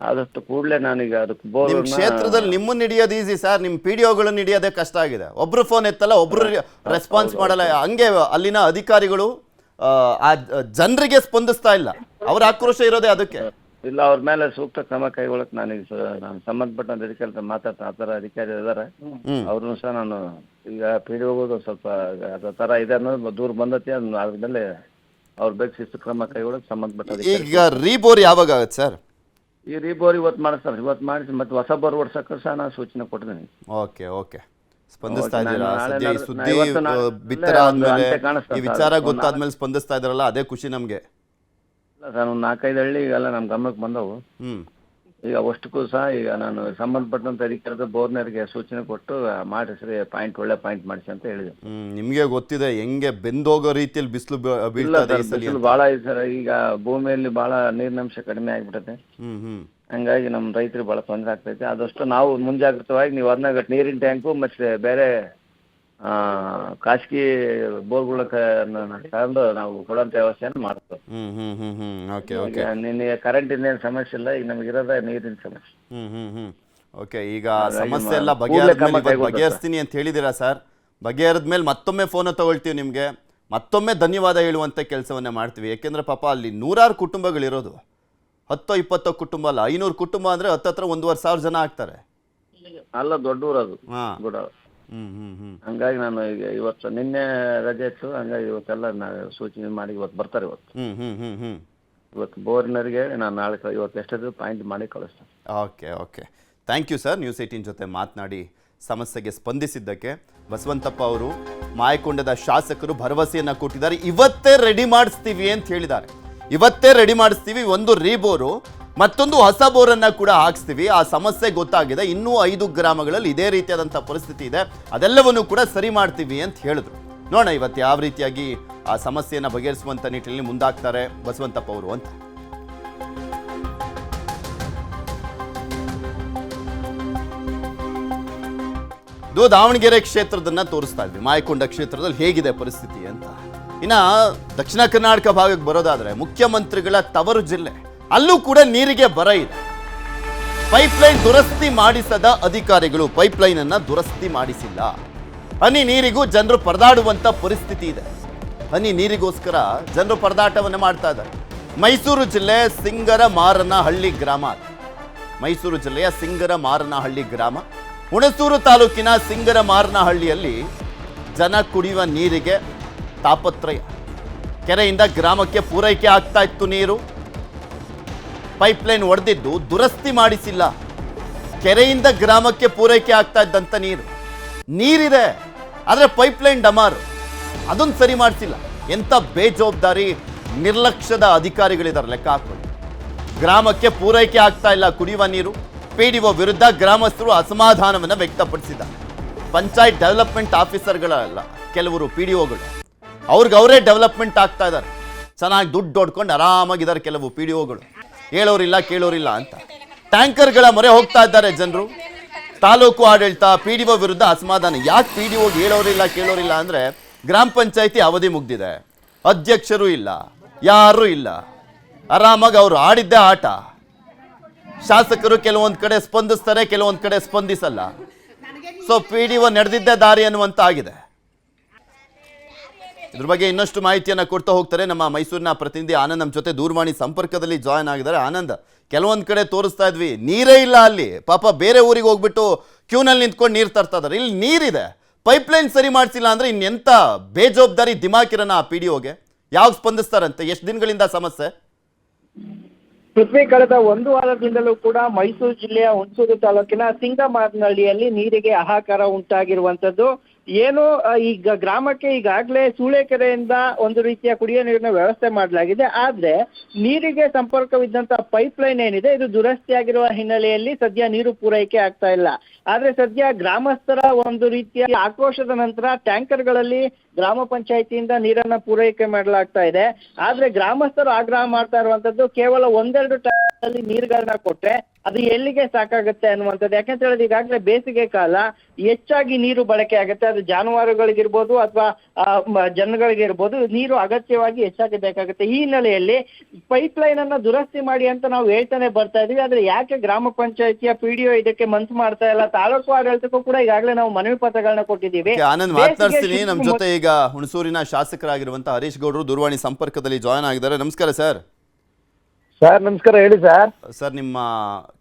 Speaker 7: ಆದಷ್ಟು ಕೂಡಲೇ ನಾನೀಗ ಅದಕ್ಕೆ
Speaker 1: ಕ್ಷೇತ್ರದಲ್ಲಿ ನಿಮ್ಮನ್ನ ಹಿಡಿಯೋದು ಈಸಿ ಸರ್, ನಿಮ್ PDOಗಳನ್ನ ಹಿಡಿಯೋದೇ ಕಷ್ಟ ಆಗಿದೆ. ಒಬ್ರು ಫೋನ್ ಎತ್ತಲ್ಲ, ಒಬ್ರು ರೆಸ್ಪಾನ್ಸ್ ಮಾಡಲ್ಲ. ಹಂಗೆ ಅಲ್ಲಿನ ಅಧಿಕಾರಿಗಳು ಆ ಜನರಿಗೆ ಸ್ಪಂದಿಸ್ತಾ ಇಲ್ಲ. ಅವ್ರ ಆಕ್ರೋಶ ಇರೋದೇ ಅದಕ್ಕೆ.
Speaker 7: ಇಲ್ಲ, ಅವ್ರ ಮೇಲೆ ಸೂಕ್ತ ಕ್ರಮ ಕೈಗೊಳ್ಳಕ್ ನಾನು ಸಂಬಂಧಪಟ್ಟಂತ ಅಧಿಕಾರಿ ಮಾತಾಡ್ತಾ ಆ ಥರ ಅಧಿಕಾರಿ ಇದಾರೆ, ಅವ್ರನ್ನು ಸಹ ನಾನು ಈಗ PDO ಸ್ವಲ್ಪ ಅದ ಥರ ಇದೆ ಅನ್ನೋದು ದೂರ ಬಂದತಿ. ಅದ್ರ ಮೇಲೆ ಅವ್ರ ಬಗ್ಗೆ ಶಿಸ್ತು ಕ್ರಮ ಕೈಗೊಳ್ಳಕ್ ಸಂಬಂಧಪಟ್ಟ.
Speaker 1: ಈಗ ರೀಬೋರ್ ಯಾವಾಗ ಆಗುತ್ತೆ ಸರ್?
Speaker 7: ಈ ರೀಬೋರ್ ಇವತ್ತು ಮಾಡಿಸ್ತಾರೆ. ಇವತ್ತು ಮಾಡಿಸಿ ಮತ್ತೆ ಹೊಸ ಬೋರ್ ಓಡ್ಸಕ್ಕೆ ಸಹ ನಾನು ಸೂಚನೆ ಕೊಟ್ಟಿದ್ದೀನಿ.
Speaker 1: ಓಕೆ ಸ್ಪಂದಿಸ್ತಾ ಇದ್ದೀರಾ? ಸದ್ಯ ಈ ಸುದ್ದಿ ಬಿತ್ತರ ಆದ್ಮೇಲೆ, ಈ ವಿಚಾರ ಗೊತ್ತಾದ್ಮೇಲೆ ಸ್ಪಂದಿಸ್ತಾ ಇದ್ದಾರಲ್ಲ, ಅದೇ ಖುಷಿ ನಮ್ಗೆ.
Speaker 7: ಸರ್ ಒಂದು 4-5 ಹಳ್ಳಿ ಈಗೆಲ್ಲ ನಮ್ಮ ಗಮನಕ್ಕೆ ಬಂದವು. ಈಗ ಅಷ್ಟಕ್ಕೂ ಸಹ ಈಗ ನಾನು ಸಂಬಂಧಪಟ್ಟಂತ ಅಧಿಕಾರದ ಬೋರ್ನರ್ಗೆ ಸೂಚನೆ ಕೊಟ್ಟು ಮಾಡಿಸ್ರಿ, ಒಳ್ಳೆ ಪಾಯಿಂಟ್ ಮಾಡಿಸಿ ಅಂತ ಹೇಳಿದೆ.
Speaker 1: ನಿಮ್ಗೆ ಗೊತ್ತಿದೆ ಹೆಂಗೆ ಬೆಂದೋಗೋ ರೀತಿಯಲ್ಲಿ ಬಿಸಿಲು ಬೀಳ್ತದೆ ಈ ಸಲ
Speaker 7: ಬಿಸಿಲು ಭಾಳ ಇದೆ ಸರ್. ಈಗ ಭೂಮಿಯಲ್ಲಿ ಭಾಳ ನೀರಿನಂಶ ಕಡಿಮೆ ಆಗಿಬಿಟ್ಟೈತೆ. ಹಂಗಾಗಿ ನಮ್ಮ ರೈತರಿಗೆ ಭಾಳ ತೊಂದರೆ ಆಗ್ತೈತೆ. ಆದಷ್ಟು ನಾವು ಮುಂಜಾಗ್ರತವಾಗಿ ನೀವು ಅದನ್ನ ನೀರಿನ ಟ್ಯಾಂಕು ಮತ್ತೆ ಬೇರೆ ಖಾಸಗಿ ಬೋರ್ಗಳ ತಗೊಂಡು ನಾವು ಕೊಡುವಂತ ವ್ಯವಸ್ಥೆಯನ್ನು ಮಾಡ್ತೇವೆ. ನಿನ್ನೆ ಕರೆಂಟ್ ಇನ್ನೇನು ಸಮಸ್ಯೆ ಇಲ್ಲ, ಈಗ ನಮಗಿರೋದ ನೀರಿನ ಸಮಸ್ಯೆ.
Speaker 1: ಓಕೆ, ಈಗ ಸಮಸ್ಯೆ ಎಲ್ಲ ಬಗೆಹರಿಸ್ತೀನಿ ಅಂತ ಹೇಳಿದ್ದೀರಾ ಸರ್. ಬಗೆಹರಿದ ಮೇಲೆ ಮತ್ತೊಮ್ಮೆ ಫೋನ್ ತಗೊಳ್ತೀವಿ ನಿಮಗೆ, ಮತ್ತೊಮ್ಮೆ ಧನ್ಯವಾದ ಹೇಳುವಂಥ ಕೆಲಸವನ್ನೇ ಮಾಡ್ತೀವಿ. ಯಾಕೆಂದ್ರೆ ಪಾಪ ಅಲ್ಲಿ ನೂರಾರು ಕುಟುಂಬಗಳಿರೋದು, 10-20 ಕುಟುಂಬ ಅಲ್ಲ, 500 ಕುಟುಂಬ ಅಂದರೆ ಹತ್ತತ್ರ 1,500 ಜನ ಆಗ್ತಾರೆ.
Speaker 7: ಅಲ್ಲ ದೊಡ್ಡ ಊರು ಅದು ಗುಡ. ಹಂಗಾಗಿ ನಾನು ಈಗ ಇವತ್ತು ನಿನ್ನೆ ರಜೆ ಇತ್ತು, ಹಂಗಾಗಿ ಇವತ್ತೆಲ್ಲ ಸೂಚನೆ ಮಾಡಿ ಇವತ್ತು ಬರ್ತಾರೆ. ಇವತ್ತು ಬೋರ್ನರಿಗೆ ನಾನು ನಾಳೆ ಇವತ್ತು ಎಷ್ಟಾದ್ರು ಪಾಯಿಂಟ್ ಮಾಡಿ ಕಳಿಸ್ತೇನೆ.
Speaker 1: Okay, thank you sir. News 18 ಜೊತೆ ಮಾತನಾಡಿ ಸಮಸ್ಯೆಗೆ ಸ್ಪಂದಿಸಿದ್ದಕ್ಕೆ. ಬಸವಂತಪ್ಪ ಅವರು ಮಾಯಕೊಂಡದ ಶಾಸಕರು ಭರವಸೆಯನ್ನು ಕೊಟ್ಟಿದ್ದಾರೆ, ಇವತ್ತೇ ರೆಡಿ ಮಾಡಿಸ್ತೀವಿ ಅಂತ ಹೇಳಿದ್ದಾರೆ. ಇವತ್ತೇ ರೆಡಿ ಮಾಡಿಸ್ತೀವಿ, ಒಂದು ರೀಬೋರು ಮತ್ತೊಂದು ಹೊಸ ಬೋರನ್ನು ಕೂಡ ಹಾಕಿಸ್ತೀವಿ. ಆ ಸಮಸ್ಯೆ ಗೊತ್ತಾಗಿದೆ, ಇನ್ನೂ 5 ಗ್ರಾಮಗಳಲ್ಲಿ ಇದೇ ರೀತಿಯಾದಂಥ ಪರಿಸ್ಥಿತಿ ಇದೆ, ಅದೆಲ್ಲವನ್ನು ಕೂಡ ಸರಿ ಮಾಡ್ತೀವಿ ಅಂತ ಹೇಳಿದ್ರು. ನೋಡೋಣ ಇವತ್ತು ಯಾವ ರೀತಿಯಾಗಿ ಆ ಸಮಸ್ಯೆಯನ್ನು ಬಗೆಹರಿಸುವಂಥ ನಿಟ್ಟಿನಲ್ಲಿ ಮುಂದಾಗ್ತಾರೆ ಬಸವಂತಪ್ಪ ಅವರು ಅಂತ. ಇದು ದಾವಣಗೆರೆ ಕ್ಷೇತ್ರದನ್ನ ತೋರಿಸ್ತಾ ಇದ್ವಿ, ಮಾಯಕೊಂಡ ಕ್ಷೇತ್ರದಲ್ಲಿ ಹೇಗಿದೆ ಪರಿಸ್ಥಿತಿ ಅಂತ. ಇನ್ನು ದಕ್ಷಿಣ ಕರ್ನಾಟಕ ಭಾಗಕ್ಕೆ ಬರೋದಾದ್ರೆ ಮುಖ್ಯಮಂತ್ರಿಗಳ ತವರು ಜಿಲ್ಲೆ, ಅಲ್ಲೂ ಕೂಡ ನೀರಿಗೆ ಬರ ಇದೆ. ಪೈಪ್ಲೈನ್ ದುರಸ್ತಿ ಮಾಡಿಸದ ಅಧಿಕಾರಿಗಳು ಪೈಪ್ಲೈನ್ ಅನ್ನ ದುರಸ್ತಿ ಮಾಡಿಸಿಲ್ಲ. ಹನಿ ನೀರಿಗೂ ಜನರು ಪರದಾಡುವಂತ ಪರಿಸ್ಥಿತಿ ಇದೆ. ಹನಿ ನೀರಿಗೋಸ್ಕರ ಜನರು ಪರದಾಟವನ್ನು ಮಾಡ್ತಾ ಇದ್ದಾರೆ. ಮೈಸೂರು ಜಿಲ್ಲೆ ಸಿಂಗರಮಾರನಹಳ್ಳಿ ಗ್ರಾಮ, ಮೈಸೂರು ಜಿಲ್ಲೆಯ ಸಿಂಗರಮಾರನಹಳ್ಳಿ ಗ್ರಾಮ, ಹುಣಸೂರು ತಾಲೂಕಿನ ಸಿಂಗರಮಾರನಹಳ್ಳಿಯಲ್ಲಿ ಜನ ಕುಡಿಯುವ ನೀರಿಗೆ ತಾಪತ್ರಯ. ಕೆರೆಯಿಂದ ಗ್ರಾಮಕ್ಕೆ ಪೂರೈಕೆ ಆಗ್ತಾ ಇತ್ತು ನೀರು, ಪೈಪ್ಲೈನ್ ಒಡೆದಿದ್ದು ದುರಸ್ತಿ ಮಾಡಿಸಿಲ್ಲ. ಕೆರೆಯಿಂದ ಗ್ರಾಮಕ್ಕೆ ಪೂರೈಕೆ ಆಗ್ತಾ ಇದ್ದಂಥ ನೀರಿದೆ, ಆದರೆ ಪೈಪ್ಲೈನ್ ಡಮಾರು, ಅದನ್ನು ಸರಿ ಮಾಡಿಸಿಲ್ಲ. ಎಂಥ ಬೇಜವಾಬ್ದಾರಿ ನಿರ್ಲಕ್ಷ್ಯದ ಅಧಿಕಾರಿಗಳಿದ್ದಾರೆ ಲೆಕ್ಕ ಹಾಕೊಂಡು. ಗ್ರಾಮಕ್ಕೆ ಪೂರೈಕೆ ಆಗ್ತಾ ಇಲ್ಲ ಕುಡಿಯುವ ನೀರು. PDO ವಿರುದ್ಧ ಗ್ರಾಮಸ್ಥರು ಅಸಮಾಧಾನವನ್ನು ವ್ಯಕ್ತಪಡಿಸಿದ್ದಾರೆ. ಪಂಚಾಯತ್ ಡೆವಲಪ್ಮೆಂಟ್ ಆಫೀಸರ್ಗಳಲ್ಲ ಕೆಲವರು PDOಗಳು, ಅವ್ರಿಗೆ ಡೆವಲಪ್ಮೆಂಟ್ ಆಗ್ತಾ ಇದ್ದಾರೆ, ಚೆನ್ನಾಗಿ ದುಡ್ಡು ಹೊಡ್ಕೊಂಡು ಆರಾಮಾಗಿದ್ದಾರೆ ಕೆಲವು PDOಗಳು, ಹೇಳೋರಿಲ್ಲ ಕೇಳೋರಿಲ್ಲ ಅಂತ. ಟ್ಯಾಂಕರ್ಗಳ ಮೊರೆ ಹೋಗ್ತಾ ಇದ್ದಾರೆ ಜನರು. ತಾಲೂಕು ಆಡಳಿತ PDO ವಿರುದ್ಧ ಅಸಮಾಧಾನ. ಯಾಕೆ PDOಗೆ ಹೇಳೋರಿಲ್ಲ ಕೇಳೋರಿಲ್ಲ ಅಂದರೆ ಗ್ರಾಮ ಪಂಚಾಯತಿ ಅವಧಿ ಮುಗ್ದಿದೆ, ಅಧ್ಯಕ್ಷರು ಇಲ್ಲ, ಯಾರೂ ಇಲ್ಲ, ಆರಾಮಾಗಿ ಅವರು ಆಡಿದ್ದೇ ಆಟ. ಶಾಸಕರು ಕೆಲವೊಂದು ಕಡೆ ಸ್ಪಂದಿಸ್ತಾರೆ, ಕೆಲವೊಂದು ಕಡೆ ಸ್ಪಂದಿಸಲ್ಲ. ಸೊ PDO ನಡೆದಿದ್ದೇ ದಾರಿ ಅನ್ನುವಂತ ಆಗಿದೆ. ಇದ್ರ ಬಗ್ಗೆ ಇನ್ನಷ್ಟು ಮಾಹಿತಿಯನ್ನು ಕೊಡ್ತಾ ಹೋಗ್ತಾರೆ ನಮ್ಮ ಮೈಸೂರಿನ ಪ್ರತಿನಿಧಿ ಆನಂದ್. ನಮ್ಮ ಜೊತೆ ದೂರವಾಣಿ ಸಂಪರ್ಕದಲ್ಲಿ ಜಾಯ್ನ್ ಆಗಿದ್ದಾರೆ. ಆನಂದ್, ಕೆಲವೊಂದು ಕಡೆ ತೋರಿಸ್ತಾ ಇದ್ವಿ ನೀರೇ ಇಲ್ಲ ಅಲ್ಲಿ, ಪಾಪ ಬೇರೆ ಊರಿಗೆ ಹೋಗ್ಬಿಟ್ಟು ಕ್ಯೂನಲ್ಲಿ ನಿಂತ್ಕೊಂಡು ನೀರು ತರ್ತಾ ಇದ್ದಾರೆ. ಇಲ್ಲಿ ನೀರಿದೆ, ಪೈಪ್ಲೈನ್ ಸರಿ ಮಾಡಿಸಿಲ್ಲ ಅಂದ್ರೆ ಇನ್ನೆಂಥ ಬೇಜವಾಬ್ದಾರಿ ದಿಮಾಕಿರನ ಆ PDOಗೆ. ಯಾವಾಗ ಸ್ಪಂದಿಸ್ತಾರಂತೆ? ಎಷ್ಟು ದಿನಗಳಿಂದ ಸಮಸ್ಯೆ?
Speaker 8: ಪೃಥ್ವಿ, ಕಳೆದ 1 ವಾರದಿಂದಲೂ ಕೂಡ ಮೈಸೂರು ಜಿಲ್ಲೆಯ ಹುಣಸೂರು ತಾಲೂಕಿನ ಸಿಂಗಮಾರನಹಳ್ಳಿಯಲ್ಲಿ ನೀರಿಗೆ ಹಾಹಾಕಾರ ಉಂಟಾಗಿರುವಂತದ್ದು. ಏನು ಈಗ ಗ್ರಾಮಕ್ಕೆ ಈಗಾಗಲೇ ಸೂಳೆಕೆರೆಯಿಂದ ಒಂದು ರೀತಿಯ ಕುಡಿಯೋ ನೀರಿನ ವ್ಯವಸ್ಥೆ ಮಾಡಲಾಗಿದೆ. ಆದ್ರೆ ನೀರಿಗೆ ಸಂಪರ್ಕವಿದ್ದಂತ ಪೈಪ್ ಲೈನ್ ಏನಿದೆ ಇದು ದುರಸ್ತಿಯಾಗಿರುವ ಹಿನ್ನೆಲೆಯಲ್ಲಿ ಸದ್ಯ ನೀರು ಪೂರೈಕೆ ಆಗ್ತಾ ಇಲ್ಲ. ಆದ್ರೆ ಸದ್ಯ ಗ್ರಾಮಸ್ಥರ ಒಂದು ರೀತಿಯ ಆಕ್ರೋಶದ ನಂತರ ಟ್ಯಾಂಕರ್ಗಳಲ್ಲಿ ಗ್ರಾಮ ಪಂಚಾಯಿತಿಯಿಂದ ನೀರನ್ನ ಪೂರೈಕೆ ಮಾಡಲಾಗ್ತಾ ಇದೆ. ಆದ್ರೆ ಗ್ರಾಮಸ್ಥರು ಆಗ್ರಹ ಮಾಡ್ತಾ ಇರುವಂತದ್ದು ಕೇವಲ 1-2 ಟ್ಯಾಂಕರ್ಗಳಲ್ಲಿ ನೀರುಗಳನ್ನ ಕೊಟ್ರೆ ಅದು ಎಲ್ಲಿಗೆ ಸಾಕಾಗುತ್ತೆ ಅನ್ನುವಂಥದ್ದು. ಯಾಕಂತ ಹೇಳಿದ್ರೆ ಈಗಾಗಲೇ ಬೇಸಿಗೆ ಕಾಲ, ಹೆಚ್ಚಾಗಿ ನೀರು ಬಳಕೆ ಆಗುತ್ತೆ. ಅದು ಜಾನುವಾರುಗಳಿಗಿರ್ಬೋದು ಅಥವಾ ಜನಗಳಿಗಿರ್ಬೋದು, ನೀರು ಅಗತ್ಯವಾಗಿ ಹೆಚ್ಚಾಗಿ ಬೇಕಾಗುತ್ತೆ. ಈ ಹಿನ್ನೆಲೆಯಲ್ಲಿ ಪೈಪ್ ಲೈನ್ ಅನ್ನ ದುರಸ್ತಿ ಮಾಡಿ ಅಂತ ನಾವು ಹೇಳ್ತಾನೆ ಬರ್ತಾ ಇದೀವಿ. ಆದ್ರೆ ಯಾಕೆ ಗ್ರಾಮ ಪಂಚಾಯಿತಿಯ PDO ಇದಕ್ಕೆ ಮನಸ್ಸು ಮಾಡ್ತಾ ಇಲ್ಲ? ತಾಲೂಕು ಆಡಳಿತಕ್ಕೂ ಕೂಡ ಈಗಾಗಲೇ ನಾವು ಮನವಿ ಪತ್ರಗಳನ್ನ ಕೊಟ್ಟಿದ್ದೀವಿ.
Speaker 1: ಆನಂದ್ ಮಾತನಾಡ್ತೀನಿ. ನಮ್ಮ ಜೊತೆ ಈಗ ಹುಣಸೂರಿನ ಶಾಸಕರಾಗಿರುವಂತಹ ಹರೀಶ್ ಗೌಡರು ದೂರವಾಣಿ ಸಂಪರ್ಕದಲ್ಲಿ ಜಾಯ್ನ್ ಆಗಿದ್ದಾರೆ. ನಮಸ್ಕಾರ ಸರ್.
Speaker 8: ಸರ್ ನಮಸ್ಕಾರ, ಹೇಳಿ ಸರ್.
Speaker 1: ಸರ್, ನಿಮ್ಮ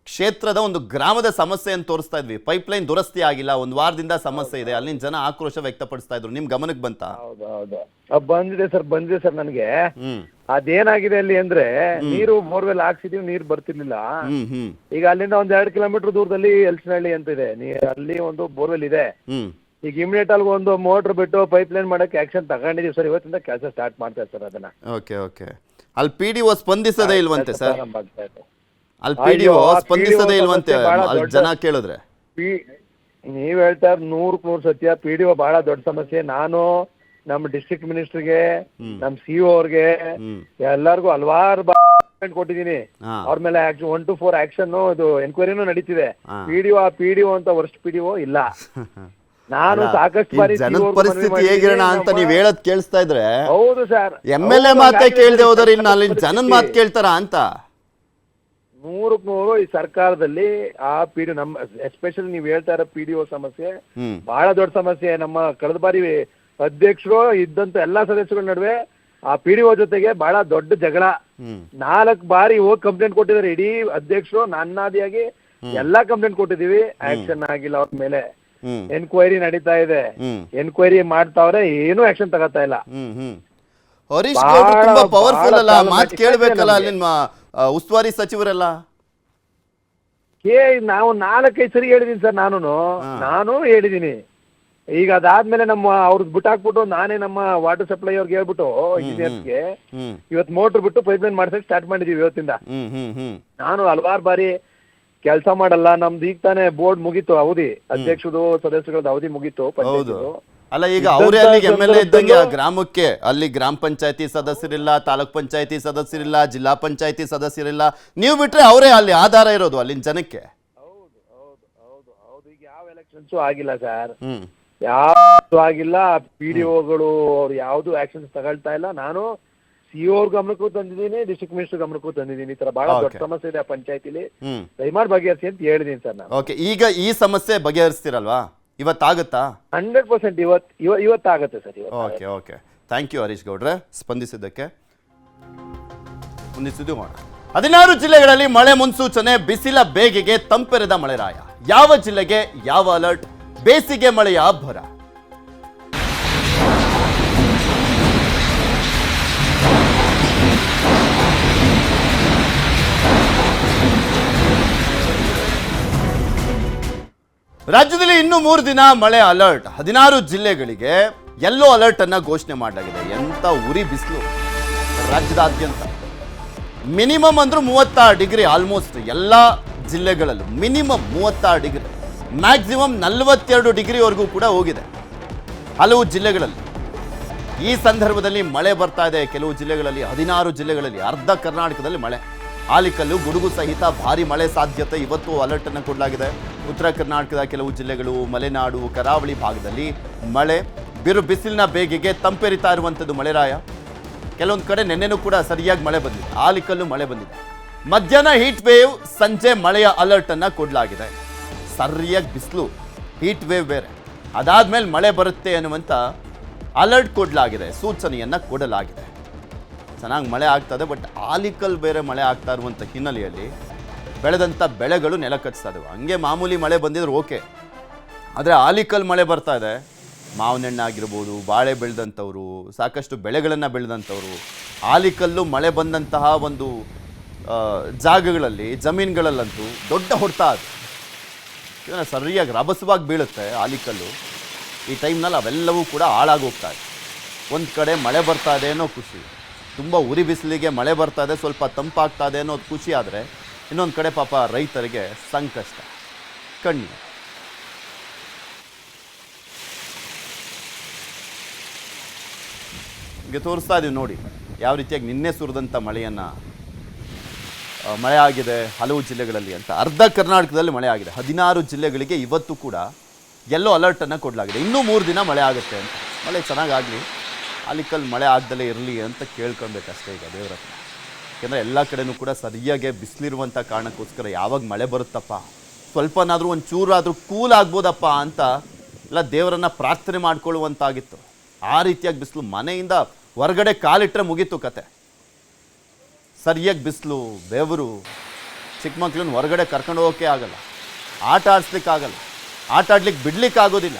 Speaker 1: ಕ್ಷೇತ್ರದ ಒಂದು ಗ್ರಾಮದ ಸಮಸ್ಯೆಯನ್ನು ತೋರಿಸ್ತಾ ಇದ್ವಿ. ಪೈಪ್ಲೈನ್ ದುರಸ್ತಿ ಆಗಿಲ್ಲ, 1 ವಾರದಿಂದ ಸಮಸ್ಯೆ ಇದೆ, ಅಲ್ಲಿನ ಜನ ಆಕ್ರೋಶ ವ್ಯಕ್ತಪಡಿಸ್ತಾ ಇದ್ರು. ನಿಮ್ ಗಮನಕ್ಕೆ ಬಂತ?
Speaker 8: ಹೌದು ಬಂದಿದೆ ಸರ್ ನನಗೆ. ಅದೇನಾಗಿದೆ ಅಲ್ಲಿ ಅಂದ್ರೆ ನೀರು ಬೋರ್ವೆಲ್ ಹಾಕ್ಸಿದೀವಿ, ನೀರು ಬರ್ತಿರ್ಲಿಲ್ಲ. ಈಗ ಅಲ್ಲಿಂದ 1-2 ಕಿಲೋಮೀಟರ್ ದೂರದಲ್ಲಿ ಎಲ್ಸನಹಳ್ಳಿ ಅಂತ ಇದೆ, ಅಲ್ಲಿ ಒಂದು ಬೋರ್ವೆಲ್ ಇದೆ. ಈಗ ಇಮಿಡಿಯೇಟ್ ಅಲ್ಲಿ ಒಂದು ಮೋಟರ್ ಬಿಟ್ಟು ಪೈಪ್ ಲೈನ್ ಮಾಡಕ್ಕೆ ಆಕ್ಷನ್ ತಗೊಂಡಿದೀವಿ ಸರ್. ಇವತ್ತಿಂದ ಕೆಲಸ ಸ್ಟಾರ್ಟ್ ಮಾಡ್ತಾರೆ ಸರ್ ಅದನ್ನ.
Speaker 1: ಓಕೆ. ಅಲ್ಲಿ PDO ಸ್ಪಂದಿಸದೇ ಇಲ್ವಂತೆ ಸರ್,
Speaker 7: ಪ್ರಾರಂಭ ಆಗ್ತಾ ಇದೆ.
Speaker 1: ಅಲ್ಲಿ PDO
Speaker 7: ಅಯ್ಯೋ, ಆ
Speaker 1: ಸ್ಪಂದಿಸದೇ
Speaker 7: PDO
Speaker 1: ಇಲ್ವಂತೆ
Speaker 7: ಸಮಸ್ಯೆ ಬಹಳ
Speaker 1: ಅಲ್ಲಿ
Speaker 7: ದೊಡ್ಡ-
Speaker 1: ಜನ ಕೇಳಿದ್ರೆ.
Speaker 7: ನೀವ್ ಹೇಳ್ತಾ 100% ಸತ್ಯ. PDO ಬಹಳ ದೊಡ್ಡ ಸಮಸ್ಯೆ. ನಾನು ನಮ್ಮ ಡಿಸ್ಟ್ರಿಕ್ಟ್ ಮಿನಿಸ್ಟರ್ಗೆ, ನಮ್ಮ CO ಅವ್ರಿಗೆ ಎಲ್ಲರಿಗೂ ಹಲವಾರು ಕೊಟ್ಟಿದ್ದೀನಿ.
Speaker 1: ಹಾ.
Speaker 7: ಅವ್ರ ಮೇಲೆ 1 to 4 ಆಕ್ಷನ್ ಇದು ಎನ್ಕ್ವೈರಿನೂ ನಡೀತಿದೆ.
Speaker 1: ಹಾ.
Speaker 7: PDO ಅಂತ ವರ್ಸ್ಟ್ PDO ಇಲ್ಲ. ನಾನು ಸಾಕಷ್ಟು
Speaker 1: ಈ
Speaker 7: ಬಾರಿ
Speaker 1: ಜನದ
Speaker 7: CO ಅವ್ರಿಗೆ
Speaker 1: ಪರಿಸ್ಥಿತಿ
Speaker 7: ಮನವಿ
Speaker 1: ಹೇಗಿರೋಣ ಅಂತ
Speaker 7: ಮಾಡಿದ್ದೀನಿ.
Speaker 1: ನೀವ್ ಹೇಳದ್ ಕೇಳಿಸ್ತಾ ಇದ್ರೆ
Speaker 7: ಹೌದು ಸರ್,
Speaker 1: MLA ಮಾತೇ ಕೇಳ್ದೆ ಹೋದ್ರೆ ಇನ್ನು ಅಲ್ಲಿ ಜನನ್ ಮಾತು ಕೇಳ್ತಾರ ಅಂತ.
Speaker 7: 100% ಈ ಸರ್ಕಾರದಲ್ಲಿ ಆ PDO ನಮ್ಮ ಎಸ್ಪೆಷಲಿ ನೀವ್ ಹೇಳ್ತಾ ಇರೋ PDO ಸಮಸ್ಯೆ ಬಹಳ ದೊಡ್ಡ ಸಮಸ್ಯೆ. ನಮ್ಮ ಕಳೆದ ಬಾರಿ ಅಧ್ಯಕ್ಷರು ಇದ್ದಂತ ಎಲ್ಲಾ ಸದಸ್ಯಗಳ ನಡುವೆ ಆ PDO ಜೊತೆಗೆ ಬಹಳ ದೊಡ್ಡ ಜಗಳ. 4 ಬಾರಿ ಹೋಗಿ ಕಂಪ್ಲೇಂಟ್ ಕೊಟ್ಟಿದ್ದಾರೆ. ಇಡೀ ಅಧ್ಯಕ್ಷರು ನನ್ನಾದಿಯಾಗಿ ಎಲ್ಲಾ ಕಂಪ್ಲೇಂಟ್ ಕೊಟ್ಟಿದೀವಿ, ಆಕ್ಷನ್ ಆಗಿಲ್ಲ ಅವ್ರ ಮೇಲೆ. ಎನ್ಕ್ವೈರಿ ನಡೀತಾ ಇದೆ, ಎನ್ಕ್ವೈರಿ ಮಾಡ್ತಾವ್ರೆ, ಏನೂ ಆಕ್ಷನ್ ತಗೋತಾ ಇಲ್ಲ.
Speaker 1: ಹರೀಶ್ ಗೌಡ್ರು ತುಂಬಾ ಪವರ್ಫುಲ್ ಅಲ್ಲ, ಮಾತು ಕೇಳ್ಬೇಕಲ್ಲ ಅಲ್ಲಿನ ಉಸ್ತುವಾರಿ ಸಚಿವರೆಲ್ಲ.
Speaker 7: ನಾವು 4-5 ಸರಿ ಹೇಳಿದೀನಿ ಸರ್, ನಾನು ಹೇಳಿದೀನಿ. ಈಗ ಅದಾದ್ಮೇಲೆ ನಮ್ಮ ಅವ್ರದ್ದು ಬಿಟ್ಟಾಕ್ಬಿಟ್ಟು ನಾನೇ ನಮ್ಮ ವಾಟರ್ ಸಪ್ಲೈ ಅವ್ರಿಗೆ ಹೇಳ್ಬಿಟ್ಟು ಇಂಜಿನಿಯರ್ಸ್ಗೆ ಇವತ್ತು ಮೋಟರ್ ಬಿಟ್ಟು ಪೈಪ್ಲೈನ್ ಮಾಡ್ಸಕ್ ಸ್ಟಾರ್ಟ್ ಮಾಡಿದೀವಿ ಇವತ್ತಿಂದ. ನಾನು ಹಲವಾರು ಬಾರಿ ಕೆಲಸ ಮಾಡಲ್ಲ, ನಮ್ದು ಈಗ ತಾನೇ ಬೋರ್ಡ್ ಮುಗೀತು ಅವಧಿ, ಅಧ್ಯಕ್ಷರು ಸದಸ್ಯರದ್ದು ಅವಧಿ ಮುಗೀತು.
Speaker 1: ಅಲ್ಲ ಈಗ ಅವರೇ ಅಲ್ಲಿಗೆ MLA ಇದ್ದಂಗೆ ಆ ಗ್ರಾಮಕ್ಕೆ ಅಲ್ಲಿ ಗ್ರಾಮ ಪಂಚಾಯತಿ ಸದಸ್ಯರಿಲ್ಲ, ತಾಲೂಕ್ ಪಂಚಾಯತಿ ಸದಸ್ಯರಿಲ್ಲ, ಜಿಲ್ಲಾ ಪಂಚಾಯತಿ ಸದಸ್ಯರಿಲ್ಲ, ನೀವು ಬಿಟ್ರೆ ಅವರೇ ಅಲ್ಲಿ ಆಧಾರ ಇರೋದು ಅಲ್ಲಿನ ಜನಕ್ಕೆ.
Speaker 7: ಈಗ ಯಾವ ಎಲೆಕ್ಷನ್ಸ್ ಆಗಿಲ್ಲ ಸರ್, ಯಾವ್ದು ಆಗಿಲ್ಲ. PDOಗಳು ಅವ್ರು ಯಾವ್ದು ಆಕ್ಷನ್ ತಗೊಳ್ತಾ ಇಲ್ಲ. ನಾನು CO ಅವ್ರ ಗಮನಕ್ಕೂ ತಂದಿದ್ದೀನಿ, ಡಿಸ್ಟ್ರಿಕ್ಟ್ ಮಿನಿಸ್ಟರ್ ಗಮನಕ್ಕೂ ತಂದಿದ್ದೀನಿ. ಈ ತರ ಬಹಳ ದೊಡ್ಡ ಸಮಸ್ಯೆ ಇದೆ ಆ ಪಂಚಾಯತಿಲಿ, ದಯಮಾಡಿ ಬಗೆಹರಿಸಿ ಅಂತ ಹೇಳಿದೀನಿ ಸರ್ ನಾನು.
Speaker 1: ಓಕೆ, ಈಗ ಈ ಸಮಸ್ಯೆ ಬಗೆಹರಿಸ್ತಿರಲ್ವಾ, ಇವತ್ತಾಗುತ್ತಾ?
Speaker 7: 100% ಇವತ್ತಾಗುತ್ತೆ sir.
Speaker 1: Okay okay, thank you Harish ಗೌಡ್ರೆ ಸ್ಪಂದಿಸಿದ್ದಕ್ಕೆ. ಮುಂದಿನ 16 ಜಿಲ್ಲೆಗಳಲ್ಲಿ ಮಳೆ ಮುನ್ಸೂಚನೆ, ಬಿಸಿಲ ಬೇಗೆಗೆ ತಂಪೆರೆದ ಮಳೆರಾಯ. ಯಾವ ಜಿಲ್ಲೆಗೆ ಯಾವ ಅಲರ್ಟ್? ಬೇಸಿಗೆ ಮಳೆಯ ಅಬ್ಬರ. ರಾಜ್ಯದಲ್ಲಿ ಇನ್ನು 3 ದಿನ ಮಳೆ ಅಲರ್ಟ್. 16 ಜಿಲ್ಲೆಗಳಿಗೆ ಯೆಲ್ಲೋ ಅಲರ್ಟ್ ಅನ್ನ ಘೋಷಣೆ ಮಾಡಲಾಗಿದೆ. ಎಂತ ಉರಿ ಬಿಸಿಲು ರಾಜ್ಯದಾದ್ಯಂತ. ಮಿನಿಮಮ್ ಅಂದ್ರೂ 36 ಡಿಗ್ರಿ, ಆಲ್ಮೋಸ್ಟ್ ಎಲ್ಲ ಜಿಲ್ಲೆಗಳಲ್ಲೂ ಮಿನಿಮಮ್ 36 ಡಿಗ್ರಿ, ಮ್ಯಾಕ್ಸಿಮಮ್ 42 ಡಿಗ್ರಿವರೆಗೂ ಕೂಡ ಹೋಗಿದೆ ಹಲವು ಜಿಲ್ಲೆಗಳಲ್ಲಿ. ಈ ಸಂದರ್ಭದಲ್ಲಿ ಮಳೆ ಬರ್ತಾ ಇದೆ ಕೆಲವು ಜಿಲ್ಲೆಗಳಲ್ಲಿ, 16 ಜಿಲ್ಲೆಗಳಲ್ಲಿ, ಅರ್ಧ ಕರ್ನಾಟಕದಲ್ಲಿ ಮಳೆ. ಆಲಿಕಲ್ಲು, ಗುಡುಗು ಸಹಿತ ಭಾರಿ ಮಳೆ ಸಾಧ್ಯತೆ ಇವತ್ತು ಅಲರ್ಟ್ ಅನ್ನು ಕೊಡಲಾಗಿದೆ. ಉತ್ತರ ಕರ್ನಾಟಕದ ಕೆಲವು ಜಿಲ್ಲೆಗಳು, ಮಲೆನಾಡು, ಕರಾವಳಿ ಭಾಗದಲ್ಲಿ ಮಳೆ. ಬಿರು ಬಿಸಿಲಿನ ಬೇಗೆಗೆ ತಂಪೆರಿತಾ ಇರುವಂಥದ್ದು ಮಳೆರಾಯ. ಕೆಲವೊಂದು ಕಡೆ ನೆನ್ನೆನೂ ಕೂಡ ಸರಿಯಾಗಿ ಮಳೆ ಬಂದಿದೆ, ಆಲಿಕಲ್ಲು ಮಳೆ ಬಂದಿದೆ. ಮಧ್ಯಾಹ್ನ ಹೀಟ್ ವೇವ್, ಸಂಜೆ ಮಳೆಯ ಅಲರ್ಟ್ ಅನ್ನ ಕೊಡಲಾಗಿದೆ. ಸರಿಯಾಗಿ ಬಿಸಿಲು, ಹೀಟ್ ವೇವ್ ಬೇರೆ, ಅದಾದ್ಮೇಲೆ ಮಳೆ ಬರುತ್ತೆ ಅನ್ನುವಂಥ ಅಲರ್ಟ್ ಕೊಡಲಾಗಿದೆ, ಸೂಚನೆಯನ್ನ ಕೊಡಲಾಗಿದೆ. ಚೆನ್ನಾಗಿ ಮಳೆ ಆಗ್ತದೆ, ಬಟ್ ಆಲಿಕಲ್ ಬೇರೆ ಮಳೆ ಆಗ್ತಾ ಇರುವಂಥ ಹಿನ್ನೆಲೆಯಲ್ಲಿ ಬೆಳೆದಂಥ ಬೆಳೆಗಳು ನೆಲ ಕಚ್ತಾ ಇದ್ದಾವೆ. ಹಂಗೆ ಮಾಮೂಲಿ ಮಳೆ ಬಂದಿದ್ರೆ ಓಕೆ, ಆದರೆ ಆಲಿಕಲ್ ಮಳೆ ಬರ್ತಾ ಇದೆ. ಮಾವಿನಣ್ಣು ಆಗಿರ್ಬೋದು, ಬಾಳೆ ಬೆಳೆದಂಥವ್ರು, ಸಾಕಷ್ಟು ಬೆಳೆಗಳನ್ನು ಬೆಳೆದಂಥವ್ರು, ಆಲಿಕಲ್ಲು ಮಳೆ ಬಂದಂತಹ ಒಂದು ಜಾಗಗಳಲ್ಲಿ, ಜಮೀನುಗಳಲ್ಲಂತೂ ದೊಡ್ಡ ಹೊಡೆತ ಅದು. ಇದನ್ನು ಸರಿಯಾಗಿ ರಭಸವಾಗಿ ಬೀಳುತ್ತೆ ಆಲಿಕಲ್ಲು. ಈ ಟೈಮ್ನಲ್ಲಿ ಅವೆಲ್ಲವೂ ಕೂಡ ಹಾಳಾಗೋಗ್ತಾ ಇದೆ. ಒಂದು ಕಡೆ ಮಳೆ ಬರ್ತಾ ಇದೆ ಅನ್ನೋ ಖುಷಿ, ತುಂಬ ಉರಿ ಬಿಸಿಲಿಗೆ ಮಳೆ ಬರ್ತಾ ಇದೆ, ಸ್ವಲ್ಪ ತಂಪಾಗ್ತಾ ಇದೆ ಅನ್ನೋದು ಖುಷಿ. ಆದರೆ ಇನ್ನೊಂದು ಕಡೆ ಪಾಪ ರೈತರಿಗೆ ಸಂಕಷ್ಟ, ಕಣ್ಣೀರು. ನಿಮಗೆ ತೋರಿಸ್ತಾ ಇದೀವಿ ನೋಡಿ ಯಾವ ರೀತಿಯಾಗಿ ನಿನ್ನೆ ಸುರಿದಂಥ ಮಳೆಯನ್ನು, ಮಳೆ ಆಗಿದೆ ಹಲವು ಜಿಲ್ಲೆಗಳಲ್ಲಿ ಅಂತ. ಅರ್ಧ ಕರ್ನಾಟಕದಲ್ಲಿ ಮಳೆ ಆಗಿದೆ. 16 ಜಿಲ್ಲೆಗಳಿಗೆ ಇವತ್ತು ಕೂಡ ಯೆಲ್ಲೋ ಅಲರ್ಟನ್ನು ಕೊಡಲಾಗಿದೆ. ಇನ್ನೂ 3 ದಿನ ಮಳೆ ಆಗುತ್ತೆ ಅಂತ. ಮಳೆ ಚೆನ್ನಾಗಾಗಲಿ, ಆಲಿಕಲ್ ಮಳೆ ಆಗ್ದಲೇ ಇರಲಿ ಅಂತ ಕೇಳ್ಕೊಬೇಕಷ್ಟೇ ಈಗ ದೇವ್ರ ಹತ್ರ. ಯಾಕೆಂದರೆ ಎಲ್ಲ ಕಡೆನೂ ಕೂಡ ಸರಿಯಾಗಿ ಬಿಸಿಲಿರುವಂಥ ಕಾರಣಕ್ಕೋಸ್ಕರ ಯಾವಾಗ ಮಳೆ ಬರುತ್ತಪ್ಪ, ಸ್ವಲ್ಪನಾದರೂ ಒಂದು ಚೂರಾದರೂ ಕೂಲ್ ಆಗ್ಬೋದಪ್ಪ ಅಂತ ಎಲ್ಲ ದೇವರನ್ನು ಪ್ರಾರ್ಥನೆ ಮಾಡ್ಕೊಳ್ಳುವಂತಾಗಿತ್ತು. ಆ ರೀತಿಯಾಗಿ ಬಿಸಿಲು, ಮನೆಯಿಂದ ಹೊರಗಡೆ ಕಾಲಿಟ್ಟರೆ ಮುಗೀತು ಕತೆ. ಸರಿಯಾಗಿ ಬಿಸಿಲು, ಬೆವರು, ಚಿಕ್ಕ ಮಕ್ಳನ್ನ ಹೊರಗಡೆ ಕರ್ಕೊಂಡು ಹೋಗೋಕ್ಕೆ ಆಗಲ್ಲ, ಆಟ ಆಡಿಸ್ಲಿಕ್ಕಾಗಲ್ಲ, ಆಟ ಆಡ್ಲಿಕ್ಕೆ ಬಿಡ್ಲಿಕ್ಕೆ ಆಗೋದಿಲ್ಲ.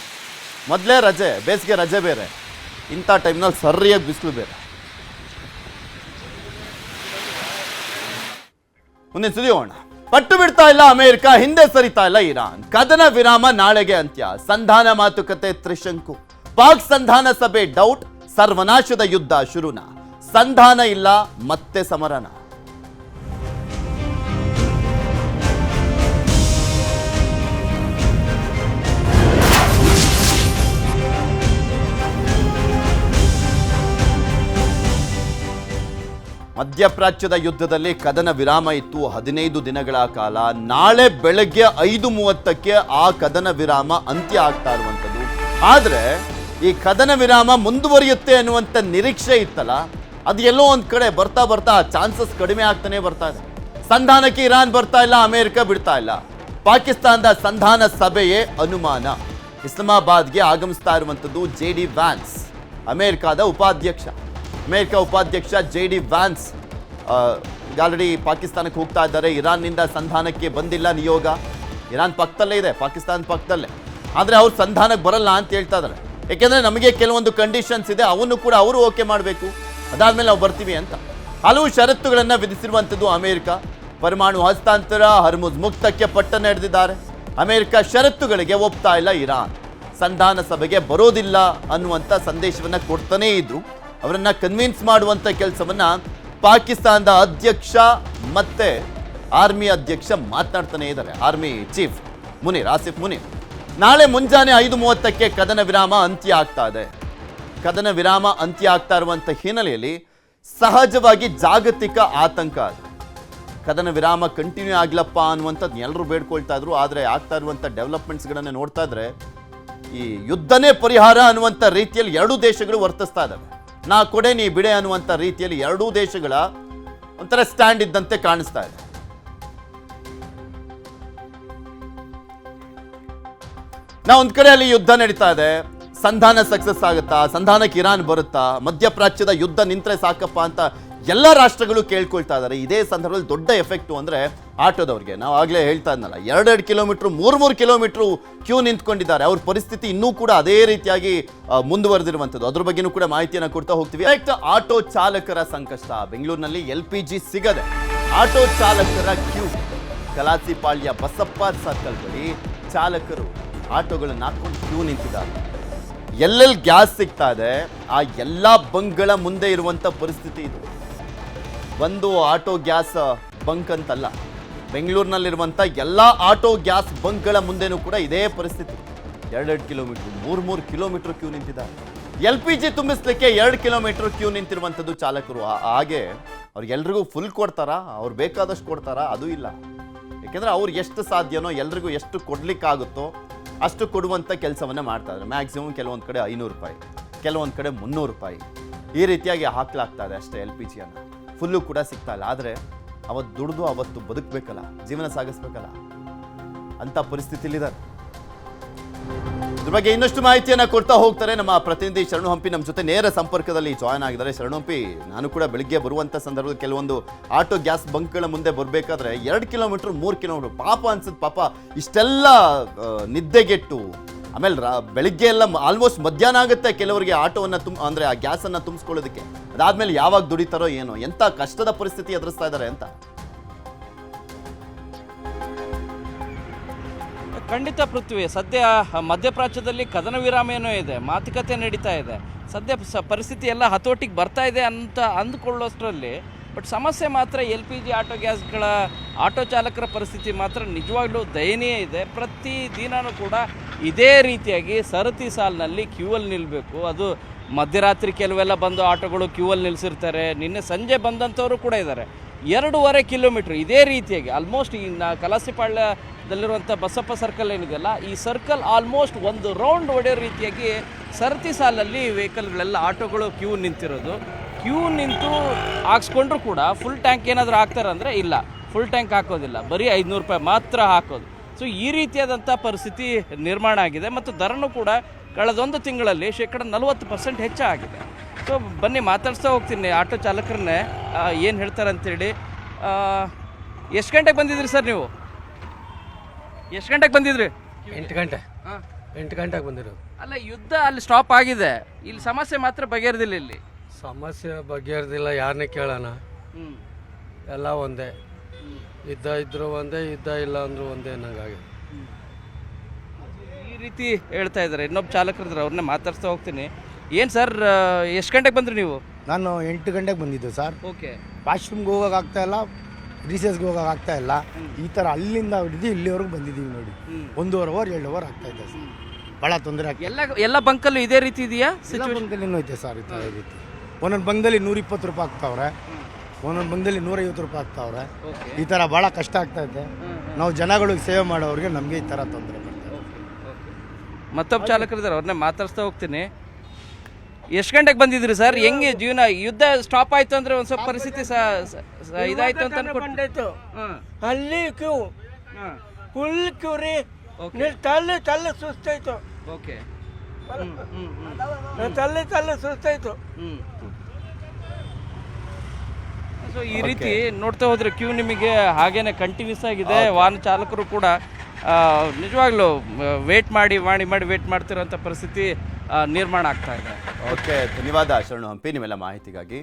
Speaker 1: ಮೊದಲೇ ರಜೆ, ಬೇಸಿಗೆ ರಜೆ ಬೇರೆ, ಇಂಥ ಟೈಮ್ನಲ್ಲಿ ಸರಿಯಾಗಿ ಬಿಸಿಲು ಬೇರೆ. ಮುಂದಿನ ಸುದ್ದಿ ಹೋಗೋಣ. ಪಟ್ಟು ಬಿಡ್ತಾ ಇಲ್ಲ ಅಮೆರಿಕ, ಹಿಂದೆ ಸರಿತಾ ಇಲ್ಲ ಇರಾನ್. ಕದನ ವಿರಾಮ ನಾಳೆಗೆ ಅಂತ್ಯ, ಸಂಧಾನ ಮಾತುಕತೆ ತ್ರಿಶಂಕು. ಪಾಕ್ ಸಂಧಾನ ಸಭೆ ಡೌಟ್, ಸರ್ವನಾಶದ ಯುದ್ಧ ಶುರುನಾ. ಸಂಧಾನ ಇಲ್ಲ, ಮತ್ತೆ ಸಮರನ. ಮಧ್ಯಪ್ರಾಚ್ಯದ ಯುದ್ಧದಲ್ಲಿ ಕದನ ವಿರಾಮ ಇತ್ತು 15 ದಿನಗಳ ಕಾಲ. ನಾಳೆ ಬೆಳಗ್ಗೆ 5:30ಕ್ಕೆ ಆ ಕದನ ವಿರಾಮ ಅಂತ್ಯ ಆಗ್ತಾ ಇರುವಂಥದ್ದು. ಆದರೆ ಈ ಕದನ ವಿರಾಮ ಮುಂದುವರಿಯುತ್ತೆ ಅನ್ನುವಂಥ ನಿರೀಕ್ಷೆ ಇತ್ತಲ್ಲ, ಅದು ಎಲ್ಲೋ ಒಂದು ಕಡೆ ಬರ್ತಾ ಬರ್ತಾ ಚಾನ್ಸಸ್ ಕಡಿಮೆ ಆಗ್ತಾನೆ ಬರ್ತಾ ಇದೆ. ಸಂಧಾನಕ್ಕೆ ಇರಾನ್ ಬರ್ತಾ ಇಲ್ಲ, ಅಮೆರಿಕ ಬಿಡ್ತಾ ಇಲ್ಲ. ಪಾಕಿಸ್ತಾನದ ಸಂಧಾನ ಸಭೆಯೇ ಅನುಮಾನ. ಇಸ್ಲಾಮಾಬಾದ್ಗೆ ಆಗಮಿಸ್ತಾ ಇರುವಂಥದ್ದು JD ವ್ಯಾನ್ಸ್, ಅಮೆರಿಕದ ಉಪಾಧ್ಯಕ್ಷ. ಅಮೆರಿಕ ಉಪಾಧ್ಯಕ್ಷ JD ವ್ಯಾನ್ಸ್ ಆಲ್ರೆಡಿ ಪಾಕಿಸ್ತಾನಕ್ಕೆ ಹೋಗ್ತಾ ಇದ್ದಾರೆ. ಇರಾನ್ನಿಂದ ಸಂಧಾನಕ್ಕೆ ಬಂದಿಲ್ಲ ನಿಯೋಗ. ಇರಾನ್ ಪಕ್ಕದಲ್ಲೇ ಇದೆ, ಪಾಕಿಸ್ತಾನ ಪಕ್ಕದಲ್ಲೇ. ಆದರೆ ಅವ್ರು ಸಂಧಾನಕ್ಕೆ ಬರಲ್ಲ ಅಂತ ಹೇಳ್ತಾ ಇದ್ದಾರೆ. ಯಾಕೆಂದರೆ ನಮಗೆ ಕೆಲವೊಂದು ಕಂಡೀಷನ್ಸ್ ಇದೆ, ಅವನ್ನು ಕೂಡ ಅವರು ಓಕೆ ಮಾಡಬೇಕು, ಅದಾದಮೇಲೆ ನಾವು ಬರ್ತೀವಿ ಅಂತ ಹಲವು ಷರತ್ತುಗಳನ್ನು ವಿಧಿಸಿರುವಂಥದ್ದು ಅಮೆರಿಕ. ಪರಮಾಣು ಹಸ್ತಾಂತರ, ಹರ್ಮುಜ್ ಮುಕ್ತಕ್ಕೆ ಪಟ್ಟಣ ಹಿಡಿದಿದ್ದಾರೆ. ಅಮೆರಿಕ ಷರತ್ತುಗಳಿಗೆ ಒಪ್ತಾ ಇಲ್ಲ ಇರಾನ್. ಸಂಧಾನ ಸಭೆಗೆ ಬರೋದಿಲ್ಲ ಅನ್ನುವಂಥ ಸಂದೇಶವನ್ನು ಕೊಡ್ತಾನೇ ಇದ್ರು. ಅವರನ್ನ ಕನ್ವಿನ್ಸ್ ಮಾಡುವಂಥ ಕೆಲಸವನ್ನ ಪಾಕಿಸ್ತಾನದ ಅಧ್ಯಕ್ಷ ಮತ್ತೆ ಆರ್ಮಿ ಅಧ್ಯಕ್ಷ ಮಾತನಾಡ್ತಾನೆ ಇದ್ದಾರೆ. Army chief Asif Munir. ನಾಳೆ ಮುಂಜಾನೆ 5:30ಕ್ಕೆ ಕದನ ವಿರಾಮ ಅಂತ್ಯ ಆಗ್ತಾ ಇದೆ. ಕದನ ವಿರಾಮ ಅಂತ್ಯ ಆಗ್ತಾ ಇರುವಂಥ ಹಿನ್ನೆಲೆಯಲ್ಲಿ ಸಹಜವಾಗಿ ಜಾಗತಿಕ ಆತಂಕ ಅದು. ಕದನ ವಿರಾಮ ಕಂಟಿನ್ಯೂ ಆಗ್ಲಪ್ಪ ಅನ್ನುವಂಥದ್ದು ಎಲ್ಲರೂ ಬೇಡ್ಕೊಳ್ತಾ ಇದ್ರು. ಆದರೆ ಆಗ್ತಾ ಇರುವಂಥ ಡೆವಲಪ್ಮೆಂಟ್ಸ್ಗಳನ್ನು ನೋಡ್ತಾ ಇದ್ರೆ ಈ ಯುದ್ಧನೇ ಪರಿಹಾರ ಅನ್ನುವಂಥ ರೀತಿಯಲ್ಲಿ ಎರಡೂ ದೇಶಗಳು ವರ್ತಿಸ್ತಾ ಇದ್ದಾವೆ. ನಾ ಕೊಡೆ ನೀ ಬಿಡೆ ಅನ್ನುವಂಥ ರೀತಿಯಲ್ಲಿ ಎರಡೂ ದೇಶಗಳ ಒಂಥರ ಸ್ಟ್ಯಾಂಡ್ ಇದ್ದಂತೆ ಕಾಣಿಸ್ತಾ ಇದೆ. ಒಂದ್ ಕಡೆ ಅಲ್ಲಿ ಯುದ್ಧ ನಡೀತಾ ಇದೆ, ಸಂಧಾನ ಸಕ್ಸಸ್ ಆಗುತ್ತಾ, ಸಂಧಾನಕ್ಕೆ ಇರಾನ್ ಬರುತ್ತಾ, ಮಧ್ಯಪ್ರಾಚ್ಯದ ಯುದ್ಧ ನಿಂತ್ರೆ ಸಾಕಪ್ಪ ಅಂತ ಎಲ್ಲ ರಾಷ್ಟ್ರಗಳು ಕೇಳ್ಕೊಳ್ತಾ ಇದ್ದಾರೆ. ಇದೇ ಸಂದರ್ಭದಲ್ಲಿ ದೊಡ್ಡ ಎಫೆಕ್ಟು ಅಂದರೆ ಆಟೋದವ್ರಿಗೆ. ನಾವು ಆಗಲೇ ಹೇಳ್ತಾ ಇದ್ನಲ್ಲ, 2 ಕಿಲೋಮೀಟ್ರು 3 ಕಿಲೋಮೀಟ್ರು ಕ್ಯೂ ನಿಂತ್ಕೊಂಡಿದ್ದಾರೆ. ಅವ್ರ ಪರಿಸ್ಥಿತಿ ಇನ್ನೂ ಕೂಡ ಅದೇ ರೀತಿಯಾಗಿ ಮುಂದುವರೆದಿರುವಂಥದ್ದು. ಅದ್ರ ಬಗ್ಗೆನೂ ಕೂಡ ಮಾಹಿತಿಯನ್ನು ಕೊಡ್ತಾ ಹೋಗ್ತೀವಿ. ಆಟೋ ಚಾಲಕರ ಸಂಕಷ್ಟ. ಬೆಂಗಳೂರಿನಲ್ಲಿ LPG ಸಿಗದೆ ಆಟೋ ಚಾಲಕರ ಕ್ಯೂ. ಕಲಾಸಿಪಾಳ್ಯ ಬಸಪ್ಪ ಸರ್ಕಲ್ ಬಳಿ ಚಾಲಕರು ಆಟೋಗಳನ್ನು ಹಾಕೊಂಡು ಕ್ಯೂ ನಿಂತಿದ್ದಾರೆ. ಎಲ್ಲೆಲ್ಲಿ ಗ್ಯಾಸ್ ಸಿಗ್ತಾ ಇದೆ ಆ ಎಲ್ಲ ಬಂಕ್ಗಳ ಮುಂದೆ ಇರುವಂಥ ಪರಿಸ್ಥಿತಿ ಇದು. ಒಂದು ಆಟೋ ಗ್ಯಾಸ್ ಬಂಕ್ ಅಂತಲ್ಲ, ಬೆಂಗಳೂರಿನಲ್ಲಿರುವಂಥ ಎಲ್ಲ ಆಟೋ ಗ್ಯಾಸ್ ಬಂಕ್ಗಳ ಮುಂದೆನೂ ಕೂಡ ಇದೇ ಪರಿಸ್ಥಿತಿ. 2 ಕಿಲೋಮೀಟ್ರು 3 ಕಿಲೋಮೀಟ್ರ್ ಕ್ಯೂ ನಿಂತಿದ್ದಾರೆ. LPG ತುಂಬಿಸ್ಲಿಕ್ಕೆ 2 ಕಿಲೋಮೀಟ್ರ್ ಕ್ಯೂ ನಿಂತಿರುವಂಥದ್ದು ಚಾಲಕರು. ಹಾಗೆ ಅವ್ರಿಗೆಲ್ರಿಗೂ ಫುಲ್ ಕೊಡ್ತಾರಾ, ಅವ್ರು ಬೇಕಾದಷ್ಟು ಕೊಡ್ತಾರಾ? ಅದು ಇಲ್ಲ. ಯಾಕೆಂದರೆ ಅವ್ರು ಎಷ್ಟು ಸಾಧ್ಯನೋ ಎಲ್ರಿಗೂ ಎಷ್ಟು ಕೊಡ್ಲಿಕ್ಕಾಗುತ್ತೋ ಅಷ್ಟು ಕೊಡುವಂಥ ಕೆಲಸವನ್ನು ಮಾಡ್ತಾ ಇದ್ದಾರೆ. ಮ್ಯಾಕ್ಸಿಮಮ್ ಕೆಲವೊಂದು ಕಡೆ 500 ರೂಪಾಯಿ, ಕೆಲವೊಂದು ಕಡೆ 300 ರೂಪಾಯಿ, ಈ ರೀತಿಯಾಗಿ ಹಾಕ್ಲಾಗ್ತಾ ಇದೆ ಅಷ್ಟೇ. LPGಯನ್ನು ಫುಲ್ಲು ಕೂಡ ಸಿಗ್ತಾ ಇಲ್ಲ. ಆದರೆ ಅವತ್ತು ದುಡಿದು ಅವತ್ತು ಬದುಕಬೇಕಲ್ಲ, ಜೀವನ ಸಾಗಿಸ್ಬೇಕಲ್ಲ, ಅಂಥ ಪರಿಸ್ಥಿತಿಲಿದ್ದಾರೆ. ಇದ್ರ ಬಗ್ಗೆ ಇನ್ನಷ್ಟು ಮಾಹಿತಿಯನ್ನು ಕೊಡ್ತಾ ಹೋಗ್ತಾರೆ ನಮ್ಮ ಪ್ರತಿನಿಧಿ ಶರಣು ಹಂಪಿ. ನಮ್ಮ ಜೊತೆ ನೇರ ಸಂಪರ್ಕದಲ್ಲಿ ಜಾಯ್ನ್ ಆಗಿದ್ದಾರೆ. ಶರಣು ಹಂಪಿ, ನಾನು ಕೂಡ ಬೆಳಿಗ್ಗೆ ಬರುವಂಥ ಸಂದರ್ಭದಲ್ಲಿ ಕೆಲವೊಂದು ಆಟೋ ಗ್ಯಾಸ್ ಬಂಕ್ಗಳ ಮುಂದೆ ಬರಬೇಕಾದ್ರೆ 2 ಕಿಲೋಮೀಟ್ರ್ 3 ಕಿಲೋಮೀಟ್ರ್ ಪಾಪ ಅನ್ಸುತ್ತೆ. ಪಾಪ ಇಷ್ಟೆಲ್ಲ ನಿದ್ದೆಗೆಟ್ಟು ಆಮೇಲೆ ಬೆಳಿಗ್ಗೆ ಎಲ್ಲ ಆಲ್ಮೋಸ್ಟ್ ಮಧ್ಯಾಹ್ನ ಆಗುತ್ತೆ ಕೆಲವರಿಗೆ ಆಟೋವನ್ನು ಅಂದರೆ ಆ ಗ್ಯಾಸನ್ನು ತುಂಬಿಸ್ಕೊಳ್ಳೋದಕ್ಕೆ. ಅದಾದಮೇಲೆ ಯಾವಾಗ ದುಡಿತಾರೋ ಏನೋ, ಎಂಥ ಕಷ್ಟದ ಪರಿಸ್ಥಿತಿ ಎದುರಿಸ್ತಾ ಇದ್ದಾರೆ ಅಂತ.
Speaker 9: ಖಂಡಿತ ಪೃಥ್ವಿ, ಸದ್ಯ ಮಧ್ಯಪ್ರಾಚ್ಯದಲ್ಲಿ ಕದನ ವಿರಾಮ ಏನೋ ಇದೆ, ಮಾತುಕತೆ ನಡೀತಾ ಇದೆ. ಸದ್ಯ ಪರಿಸ್ಥಿತಿ ಎಲ್ಲ ಹತೋಟಿಗೆ ಬರ್ತಾ ಇದೆ ಅಂತ ಅಂದುಕೊಳ್ಳೋಷ್ಟರಲ್ಲಿ ಬಟ್ ಸಮಸ್ಯೆ ಮಾತ್ರ LPG ಆಟೋ ಗ್ಯಾಸ್ಗಳ ಆಟೋ ಚಾಲಕರ ಪರಿಸ್ಥಿತಿ ಮಾತ್ರ ನಿಜವಾಗ್ಲೂ ದಯನೀಯ ಇದೆ. ಪ್ರತಿ ದಿನವೂ ಕೂಡ ಇದೇ ರೀತಿಯಾಗಿ ಸರತಿ ಸಾಲಿನಲ್ಲಿ ಕ್ಯೂವಲ್ಲಿ ನಿಲ್ಲಬೇಕು. ಅದು ಮಧ್ಯರಾತ್ರಿ ಕೆಲವೆಲ್ಲ ಬಂದು ಆಟೋಗಳು ಕ್ಯೂವಲ್ಲಿ ನಿಲ್ಲಿಸಿರ್ತಾರೆ. ನಿನ್ನೆ ಸಂಜೆ ಬಂದಂಥವರು ಕೂಡ ಇದ್ದಾರೆ. 2.5 ಕಿಲೋಮೀಟ್ರ್ ಇದೇ ರೀತಿಯಾಗಿ ಆಲ್ಮೋಸ್ಟ್ ಈ ಕಲಾಸಿಪಾಳ್ಯದಲ್ಲಿರುವಂಥ ಬಸಪ್ಪ ಸರ್ಕಲ್ ಏನಿದೆಯಲ್ಲ, ಈ ಸರ್ಕಲ್ ಆಲ್ಮೋಸ್ಟ್ ಒಂದು ರೌಂಡ್ ಹೊಡೆಯೋ ರೀತಿಯಾಗಿ ಸರತಿ ಸಾಲಲ್ಲಿ ವೆಹಿಕಲ್ಗಳೆಲ್ಲ ಆಟೋಗಳು ಕ್ಯೂ ನಿಂತಿರೋದು. ಕ್ಯೂ ನಿಂತು ಹಾಕ್ಸ್ಕೊಂಡ್ರು ಕೂಡ ಫುಲ್ ಟ್ಯಾಂಕ್ ಏನಾದರೂ ಹಾಕ್ತಾರೆ ಅಂದರೆ ಇಲ್ಲ, ಫುಲ್ ಟ್ಯಾಂಕ್ ಹಾಕೋದಿಲ್ಲ, ಬರೀ 500 ರೂಪಾಯಿ ಮಾತ್ರ ಹಾಕೋದು. ಸೊ ಈ ರೀತಿಯಾದಂಥ ಪರಿಸ್ಥಿತಿ ನಿರ್ಮಾಣ ಆಗಿದೆ. ಮತ್ತು ದರನೂ ಕೂಡ ಕಳೆದೊಂದು ತಿಂಗಳಲ್ಲಿ 40% ಹೆಚ್ಚಾಗಿದೆ. ಸೊ ಬನ್ನಿ ಮಾತಾಡ್ಸ್ತಾ ಹೋಗ್ತೀನಿ ಆಟೋ ಚಾಲಕರನ್ನೇ, ಏನು ಹೇಳ್ತಾರೆ ಅಂತೇಳಿ. ಎಷ್ಟು ಗಂಟೆಗೆ ಬಂದಿದ್ರಿ ಸರ್ ನೀವು? ಎಷ್ಟು ಗಂಟೆಗೆ ಬಂದಿದ್ರಿ?
Speaker 2: 8 ಗಂಟೆ. 8 ಗಂಟೆಗೆ ಬಂದಿರು.
Speaker 9: ಅಲ್ಲ, ಯುದ್ಧ ಅಲ್ಲಿ ಸ್ಟಾಪ್ ಆಗಿದೆ, ಇಲ್ಲಿ ಸಮಸ್ಯೆ ಮಾತ್ರ ಬಗೆಹರಿದಿಲ್ಲ. ಇಲ್ಲಿ
Speaker 2: ಸಮಸ್ಯೆ ಬಗೆಹರಿದಿಲ್ಲ, ಯಾರನ್ನೇ ಕೇಳೋಣ, ಎಲ್ಲ ಒಂದೇ. ಯುದ್ಧ ಇದ್ರು ಒಂದೇ, ಯುದ್ಧ ಇಲ್ಲ ಅಂದರೂ ಒಂದೇ ನಂಗಾಗಿ
Speaker 9: ಈ ರೀತಿ ಹೇಳ್ತಾ ಇದ್ದಾರೆ. ಇನ್ನೊಬ್ಬ ಚಾಲಕರಿದ್ರೆ ಅವ್ರನ್ನೇ ಮಾತಾಡ್ಸ್ತಾ ಹೋಗ್ತೀನಿ. ಏನು ಸರ್ ಎಷ್ಟು ಗಂಟೆಗೆ ಬಂದ್ರಿ ನೀವು?
Speaker 10: ನಾನು 8 ಗಂಟೆಗೆ ಬಂದಿದ್ದೆ ಸರ್.
Speaker 9: ಓಕೆ.
Speaker 10: ವಾಶ್ರೂಮ್ಗೆ ಹೋಗೋಕ್ಕಾಗ್ತಾ ಇಲ್ಲ, ರಿಸೆಸ್ಗೆ ಹೋಗೋಕ್ಕಾಗ್ತಾ ಇಲ್ಲ. ಈ ಥರ ಅಲ್ಲಿಂದ ಹಿಡಿದು ಇಲ್ಲಿವರೆಗೂ ಬಂದಿದ್ದೀವಿ ನೋಡಿ. 1.5 ಅವರ್ 2 ಅವರ್ ಆಗ್ತಾ ಇದೆ ಸರ್. ಭಾಳ ತೊಂದರೆ ಆಗ್ತದೆ.
Speaker 9: ಎಲ್ಲ ಬಂಕಲ್ಲೂ ಇದೇ ರೀತಿ ಇದೆಯಾ?
Speaker 10: ಬಂಕಲ್ಲಿ ಐತೆ ಸರ್ ಈ ಥರ ರೀತಿ. ಒಂದೊಂದು ಬಂಕಲ್ಲಿ 120 ರೂಪಾಯಿ ಆಗ್ತಾವ್ರೆ, ಒಂದೊಂದು ಬಂಕಲ್ಲಿ 150 ರೂಪಾಯಿ ಆಗ್ತಾವ್ರೆ. ಈ ಥರ ಭಾಳ ಕಷ್ಟ ಆಗ್ತಾಯಿದೆ. ನಾವು ಜನಗಳಿಗೆ ಸೇವೆ ಮಾಡೋರಿಗೆ ನಮಗೆ ಈ ಥರ ತೊಂದರೆ ಬರ್ತದೆ.
Speaker 9: ಮತ್ತೊಬ್ಬ ಚಾಲಕರಿದ್ದಾರೆ, ಅವ್ರನ್ನೇ ಮಾತಾಡ್ಸ್ತಾ ಹೋಗ್ತೀನಿ. ಎಷ್ಟು ಗಂಟೆಗೆ ಬಂದಿದ್ರಿ ಸರ್? ಹೆಂಗೆ ಜೀವನ? ಯುದ್ಧ ಸ್ಟಾಪ್ ಆಯ್ತು ಅಂದ್ರೆ ಒಂದು ಸ್ವಲ್ಪ ಪರಿಸ್ಥಿತಿ ಇದಾಯ್ತು ಅಂತ ಅನ್ಕೊಂಡಿತ್ತು.
Speaker 11: ಅಲ್ಲಿ ಕ್ಯೂ ಫುಲ್ ಕ್ಯೂ ರೀ. ತಲೆ ಸುಸ್ತಾಯ್ತು.
Speaker 9: ಓಕೆ.
Speaker 11: ತಲೆ ಸುಸ್ತಾಯ್ತು.
Speaker 9: ಸೊ ಈ ರೀತಿ ನೋಡ್ತಾ ಹೋದ್ರೆ ಕ್ಯೂ ನಿಮಗೆ ಹಾಗೇನೆ ಕಂಟಿನ್ಯೂಸ್ ಆಗಿದೆ. ವಾಹನ ಚಾಲಕರು ಕೂಡ ನಿಜವಾಗ್ಲೂ ವೇಟ್ ಮಾಡಿ ವೇಟ್ ಮಾಡ್ತಿರೋಂಥ ಪರಿಸ್ಥಿತಿ ನಿರ್ಮಾಣ ಆಗ್ತಾ ಇದೆ.
Speaker 1: ಓಕೆ, ಧನ್ಯವಾದ ಶರಣು ಹಂಪಿ ನಿಮ್ಮೆಲ್ಲ ಮಾಹಿತಿಗಾಗಿ.